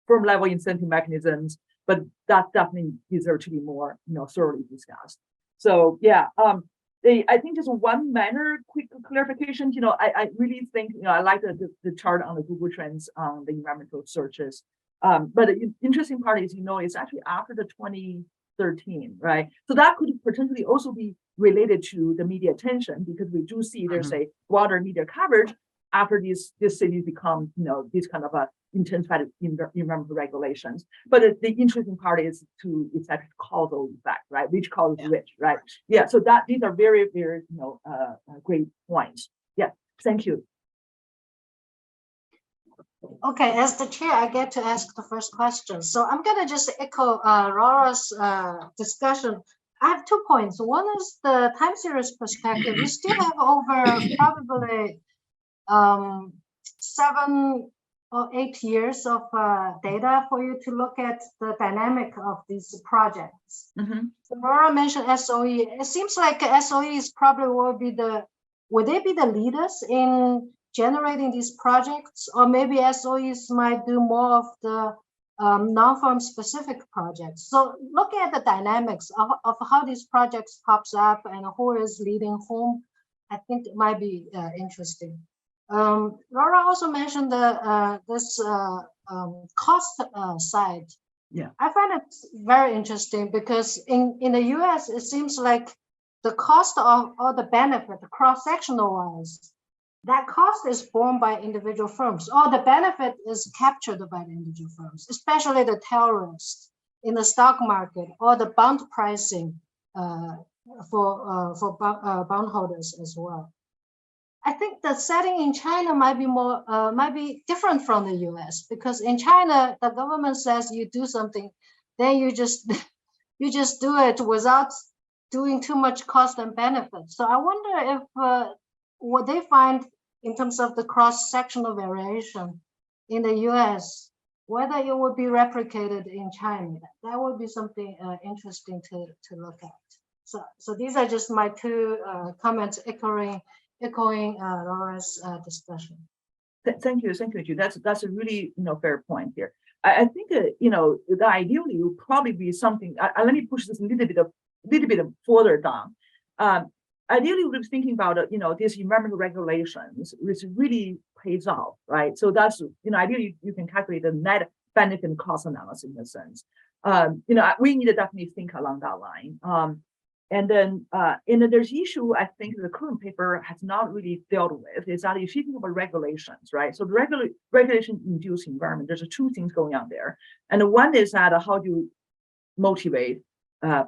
firm level incentive mechanisms, but that definitely deserves to be more, thoroughly discussed. So yeah, I think just one minor quick clarification, I really think, I like the chart on the Google Trends on the environmental searches. But the interesting part is, it's actually after the 2013, right? So that could potentially also be related to the media attention, because we do see there's a broader media coverage after these cities become, this kind of a intensified environmental regulations. But the interesting part is it's actually causal effect, right? Which causes which, right? Yeah. So these are very, very, great points. Yeah. Thank you. okay, as the chair, I get to ask the first question. So I'm gonna just echo Laura's discussion. I have 2 points. One is the time series perspective. You still have over probably 7 or 8 years of data for you to look at the dynamic of these projects. So Laura mentioned SOE. It seems like SOE is probably would they be the leaders in generating these projects, or maybe SOEs might do more of the non-firm specific projects. So looking at the dynamics of how these projects pops up and who is leading whom, I think it might be interesting. Laura also mentioned this cost side. Yeah, I find it very interesting because in the US, it seems like the cost of or the benefit, cross-sectional wise, that cost is borne by individual firms, or the benefit is captured by the individual firms, especially the tail risk. in the stock market or the bond pricing for bondholders as well. I think the setting in China might be different from the US, because in China, the government says you do something, then you just do it without doing too much cost and benefit. So I wonder if what they find in terms of the cross-sectional variation in the US, whether it would be replicated in China. That would be something interesting to look at. So these are just my two comments echoing Laura's discussion. Thank you, Ju. That's a really fair point here. I think the ideally would probably be something. Let me push this a little bit further down. Ideally, we're thinking about these environmental regulations, which really pays off, right? So that's ideally you can calculate the net benefit and cost analysis in a sense. We need to definitely think along that line. And then there's issue I think the current paper has not really dealt with is that if you think about regulations, right? So the regulation induced environment, there's two things going on there. And one is that how do you motivate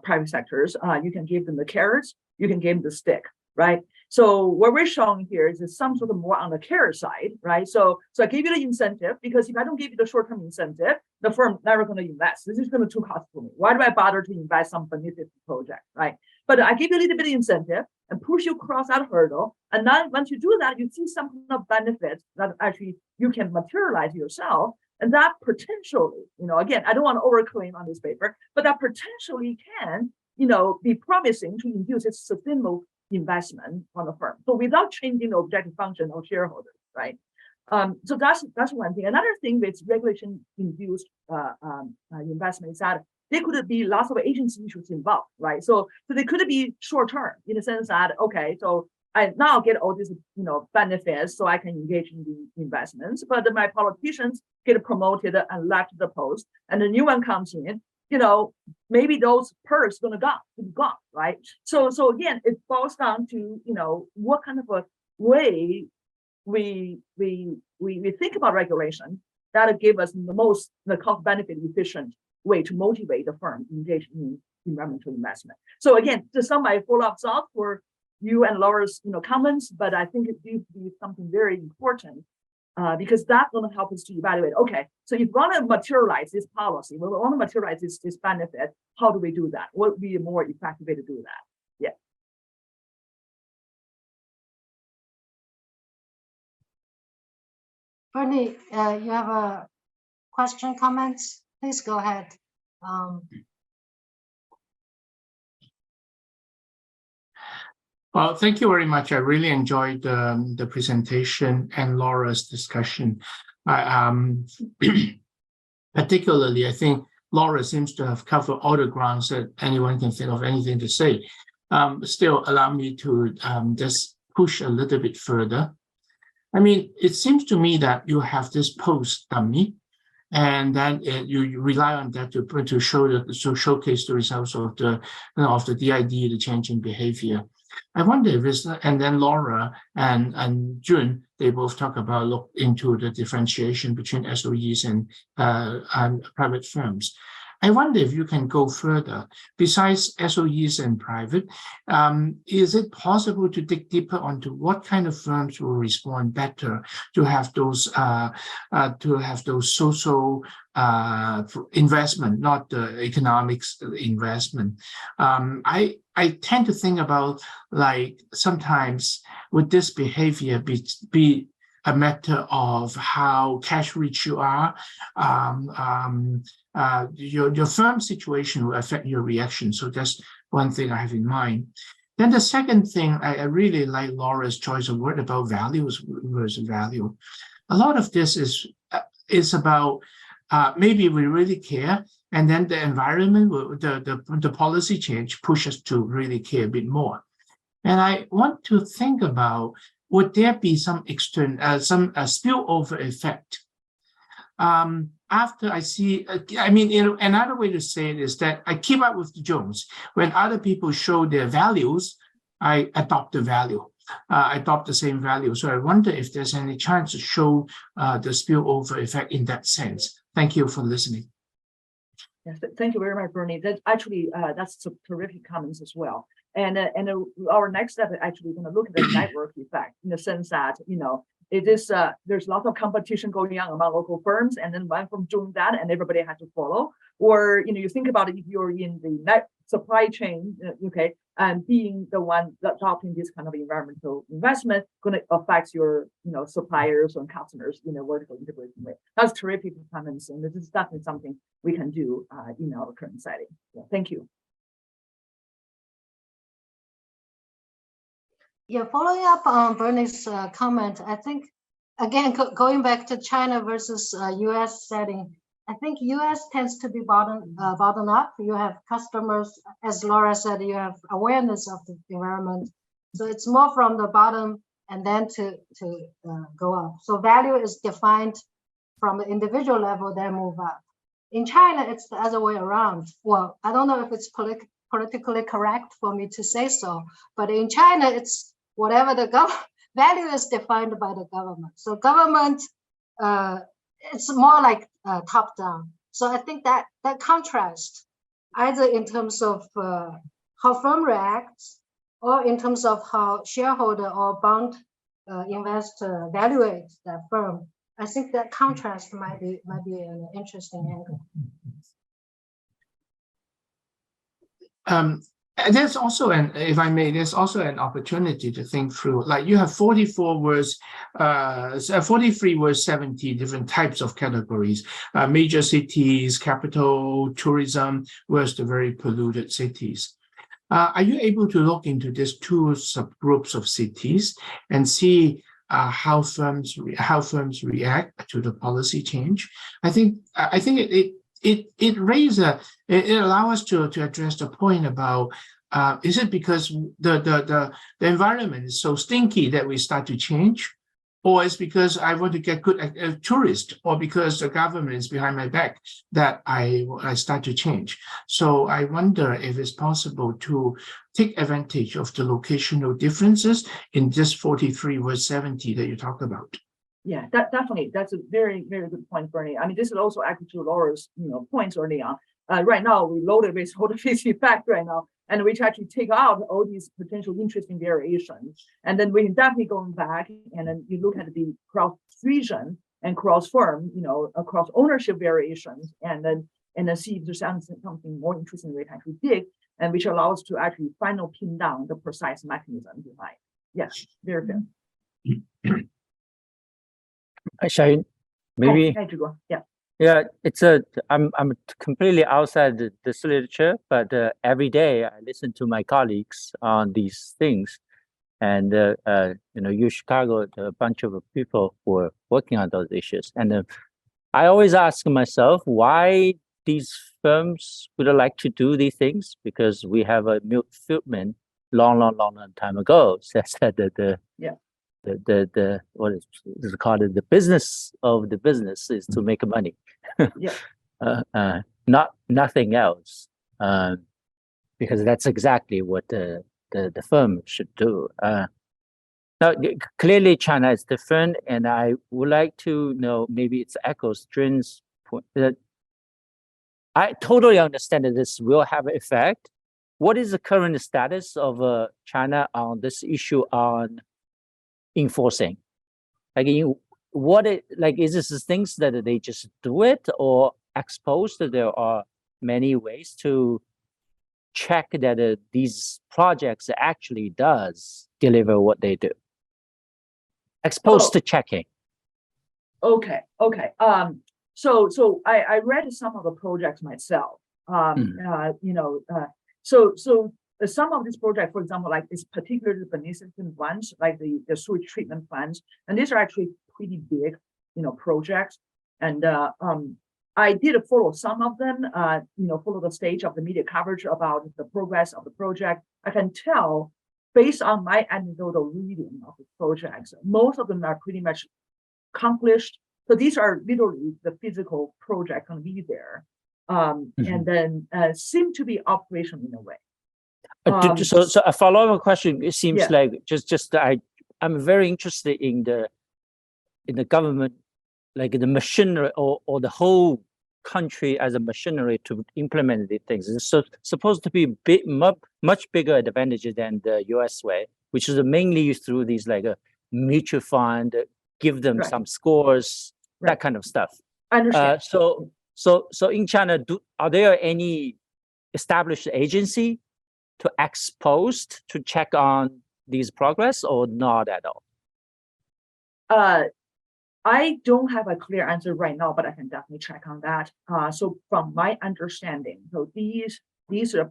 private sectors? You can give them the carrots, you can give them the stick, right? So what we're showing here is some sort of more on the carrot side, right? So I give you the incentive, because if I don't give you the short-term incentive, the firm never going to invest. This is going to too costly for me. Why do I bother to invest some benefit project, right? But I give you a little bit of incentive and push you across that hurdle. And then once you do that, you see some kind of benefit that actually you can materialize yourself. And that potentially, again, I don't want to overclaim on this paper, but that potentially can, be promising to induce a sustainable investment on the firm. So without changing the objective function of shareholders, right? So that's one thing. Another thing with regulation-induced investment is that there could be lots of agency issues involved, right? So they could be short-term in the sense that, okay, so I now get all these, benefits, so I can engage in the investments, but my politicians get promoted and left the post, and the new one comes in, maybe those perks gonna be gone, right? So again, it boils down to, what kind of a way we think about regulation that'll give us the cost benefit efficient way to motivate the firm to engage in environmental investment. So again, just some my follow-up thoughts for you and Laura's comments, but I think it needs to be something very important because that's going to help us to evaluate, okay, so if we want to materialize this policy, we want to materialize this benefit, how do we do that? What would be a more effective way to do that? Yeah. Bernie, you have a question, comments? Please go ahead. Well, thank you very much. I really enjoyed the presentation and Laura's discussion. Particularly, I think Laura seems to have covered all the grounds that anyone can think of anything to say. Still, allow me to just push a little bit further. I mean, it seems to me that you have this post dummy, and then you rely on that to showcase the results of the DID, the change in behavior. I wonder if it's, and then Laura and Jun, they both look into the differentiation between SOEs and private firms. I wonder if you can go further. Besides SOEs and private, is it possible to dig deeper onto what kind of firms will respond better to have those social investment, not the economics investment? I tend to think about, like, sometimes would this behavior be a matter of how cash rich you are? Your firm situation will affect your reaction. So that's one thing I have in mind. Then the second thing, I really like Laura's choice of word about values versus value. A lot of this is about maybe we really care, and then the environment, the policy change pushes us to really care a bit more. And I want to think about, would there be some external, some spillover effect? After I see, another way to say it is that I keep up with the Jones. When other people show their values, I adopt the value. Adopt the same value. So I wonder if there's any chance to show the spillover effect in that sense. Thank you for listening. Yes, thank you very much, Bernie. That's actually that's some terrific comments as well. And our next step is actually going to look at the network effect in the sense that it is there's lots of competition going on among local firms, and then one from doing that, and everybody has to follow. Or you think about it, if you're in the net supply chain, okay, and being the one adopting this kind of environmental investment, going to affect your suppliers and customers in a vertical integration way. That's terrific comments, and this is definitely something we can do in our current setting. Yeah, thank you. Yeah, following up on Bernie's comment, I think, again, going back to China versus US setting, I think US tends to be bottom up. You have customers, as Laura said, you have awareness of the environment. So it's more from the bottom and then to go up. So value is defined from the individual level, then move up. In China, it's the other way around. Well, I don't know if it's politically correct for me to say so, but in China, it's whatever the value is defined by the government. So government, it's more like top down. So I think that contrast, either in terms of how firm reacts, or in terms of how shareholder or bond investor evaluates that firm, I think that contrast might be an interesting angle. And there's also if I may, there's also an opportunity to think through, like you have 43 versus 70 different types of categories, major cities, capital, tourism, versus the very polluted cities. Are you able to look into these two subgroups of cities and see how firms react to the policy change? I think it allows us to address the point about is it because the environment is so stinky that we start to change, or it's because I want to get good tourists, or because the government is behind my back that I start to change. So I wonder if it's possible to take advantage of the locational differences in this 43 versus 70 that you talked about. Yeah, definitely. That's a very, very good point, Bernie. I mean, this is also actually to Laura's points early on. Right now, we loaded with all the phase effect right now, and we actually take out all these potential interesting variations. And then we can definitely go back and then you look at the cross region and cross firm, across ownership variations, and then see if there's something more interesting we can actually dig, and which allows to actually finally pin down the precise mechanism behind. Yes, very good. Xiaoyun, maybe. Yeah, it's I'm completely outside this literature, but every day I listen to my colleagues on these things, and U Chicago, a bunch of people who are working on those issues, and I always ask myself why these firms would like to do these things, because we have a Milton Friedman long time ago said that what is called the business of the business is to make money. Nothing else, because that's exactly what the firm should do. Now, clearly China is different, and I would like to know, maybe it's echoes Jun's point, that I totally understand that this will have an effect. What is the current status of China on this issue on enforcing? Is this things that they just do it, or exposed that there are many ways to check that these projects actually does deliver what they do? Exposed to checking. Okay. So I read some of the projects myself. Some of these projects, for example, like this particular Beneficent ones, like the sewage treatment plants, and these are actually pretty big, projects. And I did follow some of them, follow the stage of the media coverage about the progress of the project. I can tell, based on my anecdotal reading of the projects, most of them are pretty much accomplished. So these are literally the physical project going to be there, and then seem to be operational in a way. So a follow-up question. It seems like I'm very interested in the government, like the machinery or the whole country as a machinery to implement these things. It's supposed to be much bigger advantage than the US way, which is mainly through these like a mutual fund, give them some scores, that kind of stuff. I understand. So in China, are there any established agency to exposed to check on these progress or not at all? I don't have a clear answer right now, but I can definitely check on that. So from my understanding, so these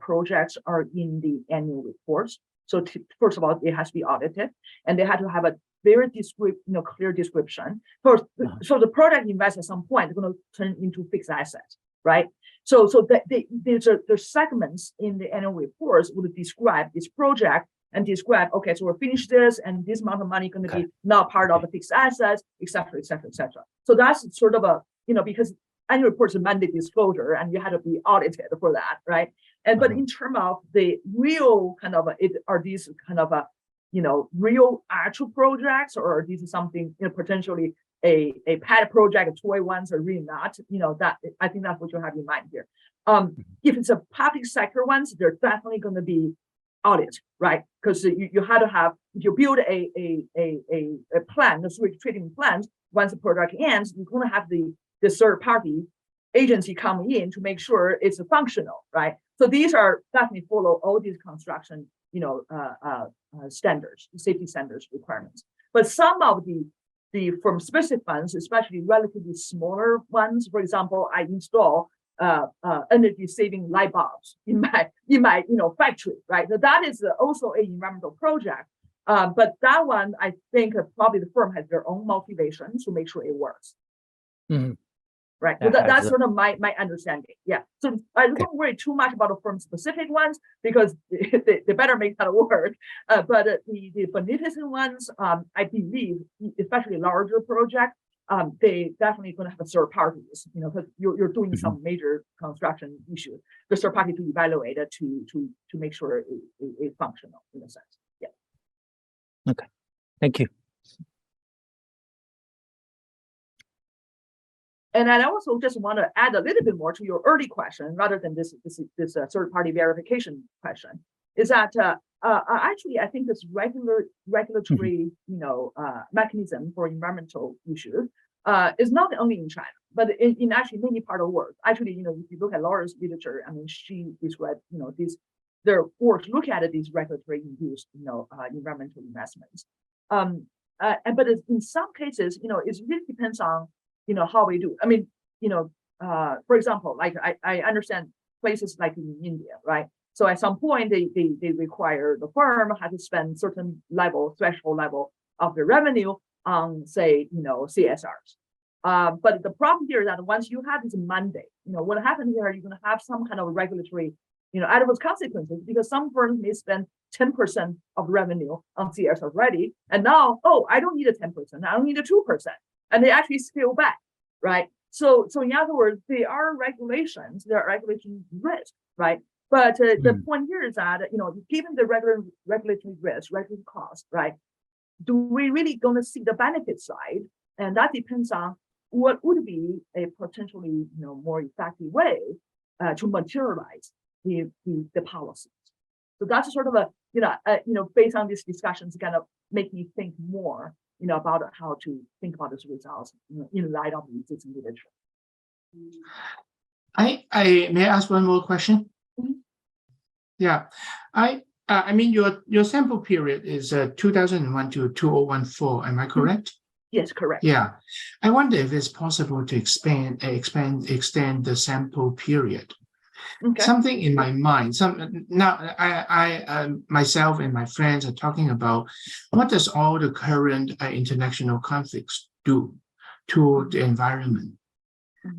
projects are in the annual reports. So first of all, it has to be audited, and they had to have a very clear description. First, so the project invest at some point is going to turn into fixed assets, right? So there's segments in the annual reports would describe this project and describe, okay, so we're finished this, and this amount of money going to be now part of the fixed assets, et cetera, et cetera, et cetera. So that's sort of a, because annual reports are mandate disclosure, and you had to be audited for that, right? And but in terms of the real kind of, are these kind of a, real actual projects, or are these something, potentially a pet project, a toy ones, or really not? That I think that's what you have in mind here. If it's a public sector ones, they're definitely going to be audit, right? Because you had to have, if you build a plan, the switch trading plans, once the project ends, you're going to have the third party agency come in to make sure it's functional, right? So these are definitely follow all these construction, standards, safety standards requirements. But some of the firm specific ones, especially relatively smaller ones, for example, I install energy saving light bulbs in my factory, right? So that is also an environmental project. But that one, I think probably the firm has their own motivation to make sure it works. Right. So that's sort of my understanding. Yeah. So I don't worry too much about the firm specific ones, because they better make that work. But the beneficent ones, I believe, especially larger projects, they definitely going to have a third parties, because you're doing some major construction issues. The third party to evaluate it to make sure it's functional in a sense. Yeah. Okay. Thank you. And I also just want to add a little bit more to your early question, rather than this third party verification question, is that actually I think this regulatory mechanism for environmental issues is not only in China, but in actually many parts of the world. Actually, if you look at Laura's literature, I mean, she described their work look at these regulatory induced environmental investments. But in some cases, it really depends on how we do. I mean, for example, like I understand places like in India, right? So at some point they require the firm has to spend certain threshold level of the revenue on, say, CSRs. But the problem here is that once you have this mandate, what happens here, you're going to have some kind of regulatory, adverse consequences, because some firms may spend 10% of revenue on CS already, and now, I don't need a 10%, I don't need a 2%. And they actually scale back, right? So in other words, there are regulation risk, right? But the point here is that, given the regulatory risk, regulatory cost, right? Do we really going to see the benefit side? And that depends on what would be a potentially, more effective way to materialize the policies. So that's sort of based on these discussions, kind of make me think more about how to think about these results in light of the existing literature. I may ask one more question. Yeah, I mean your sample period is 2001 to 2014. Am I correct? Yes, correct. Yeah, I wonder if it's possible to extend the sample period. Okay. Something in my mind. I myself and my friends are talking about what does all the current international conflicts do to the environment,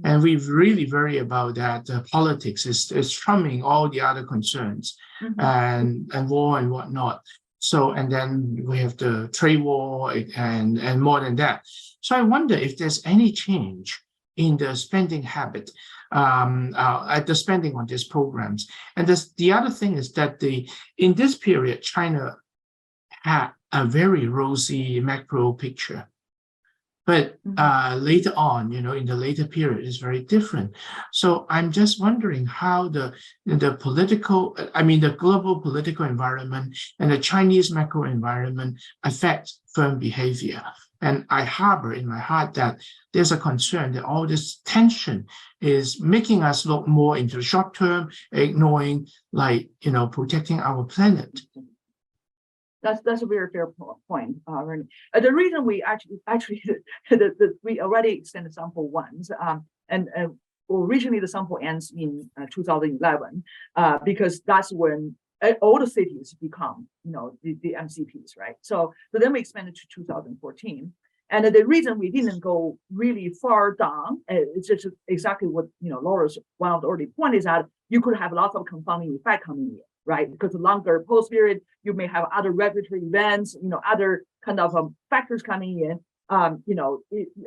and we really worry about that. Politics is trumping all the other concerns, and war and whatnot. So, and then we have the trade war and more than that. So I wonder if there's any change in the spending habit, at the spending on these programs. And the other thing is that in this period, China had a very rosy macro picture. But later on, you know, in the later period, it's very different. So I'm just wondering how the political, I mean, the global political environment and the Chinese macro environment affects firm behavior. And I harbor in my heart that there's a concern that all this tension is making us look more into the short term, ignoring, like, you know, protecting our planet. That's a very fair point, Rennie. The reason we actually we already extended sample once, and originally the sample ends in 2011, because that's when all the cities become, you know, the MCPs, right? So then we expanded to 2014. And the reason we didn't go really far down, it's just exactly what, you know, Laura's one of the early point is that you could have lots of confounding effect coming in, right? Because the longer post period, you may have other regulatory events, you know, other kind of factors coming in, you know,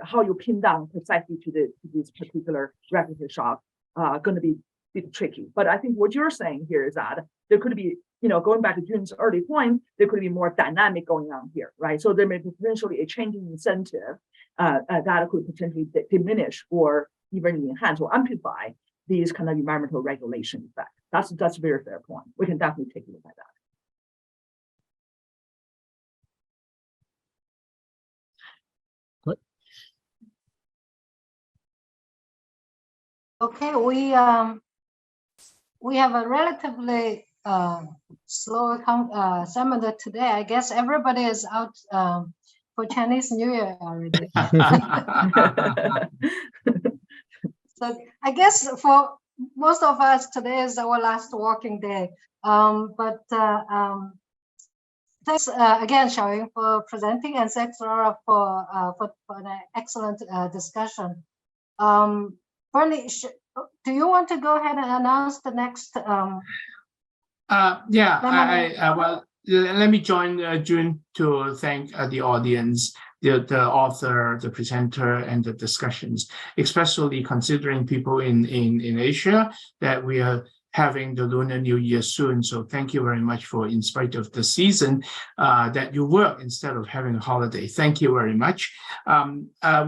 how you pin down precisely to this particular regulatory shock, going to be a bit tricky. But I think what you're saying here is that there could be, you know, going back to Jun's early point, there could be more dynamic going on here, right? So there may be potentially a changing incentive that could potentially diminish or even enhance or amplify these kind of environmental regulation effect. That's a very fair point. We can definitely take a look at that. Okay, we have a relatively slow seminar today. I guess everybody is out for Chinese New Year already. So I guess for most of us, today is our last working day. But thanks again, Xiaoyun, for presenting, and thanks, Clara, for an excellent discussion. Bernie, do you want to go ahead and announce the next? Well, let me join June to thank the audience, the author, the presenter, and the discussions, especially considering people in Asia, that we are having the Lunar New Year soon. So thank you very much for, in spite of the season, that you work instead of having a holiday. Thank you very much.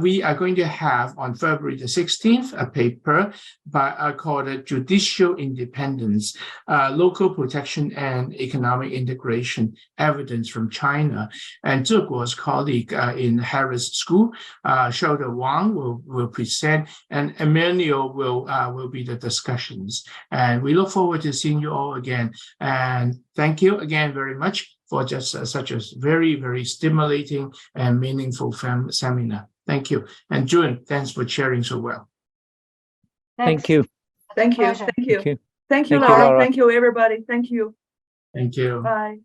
We are going to have on February the 16th a paper called Judicial Independence, Local Protection and Economic Integration, Evidence from China. And ZHOU's colleague in Harris School, Xiaoyun Wang, will present, and Emmanuel will be the discussions. And we look forward to seeing you all again. And thank you again very much for just such a very, very stimulating and meaningful seminar. Thank you. And June, thanks for sharing so well. Thank you. Thank you. Pleasure. Thank you. Thank you. Thank you, Thank you, Laura. Laura. Thank you, everybody. Thank you. Thank you. Bye.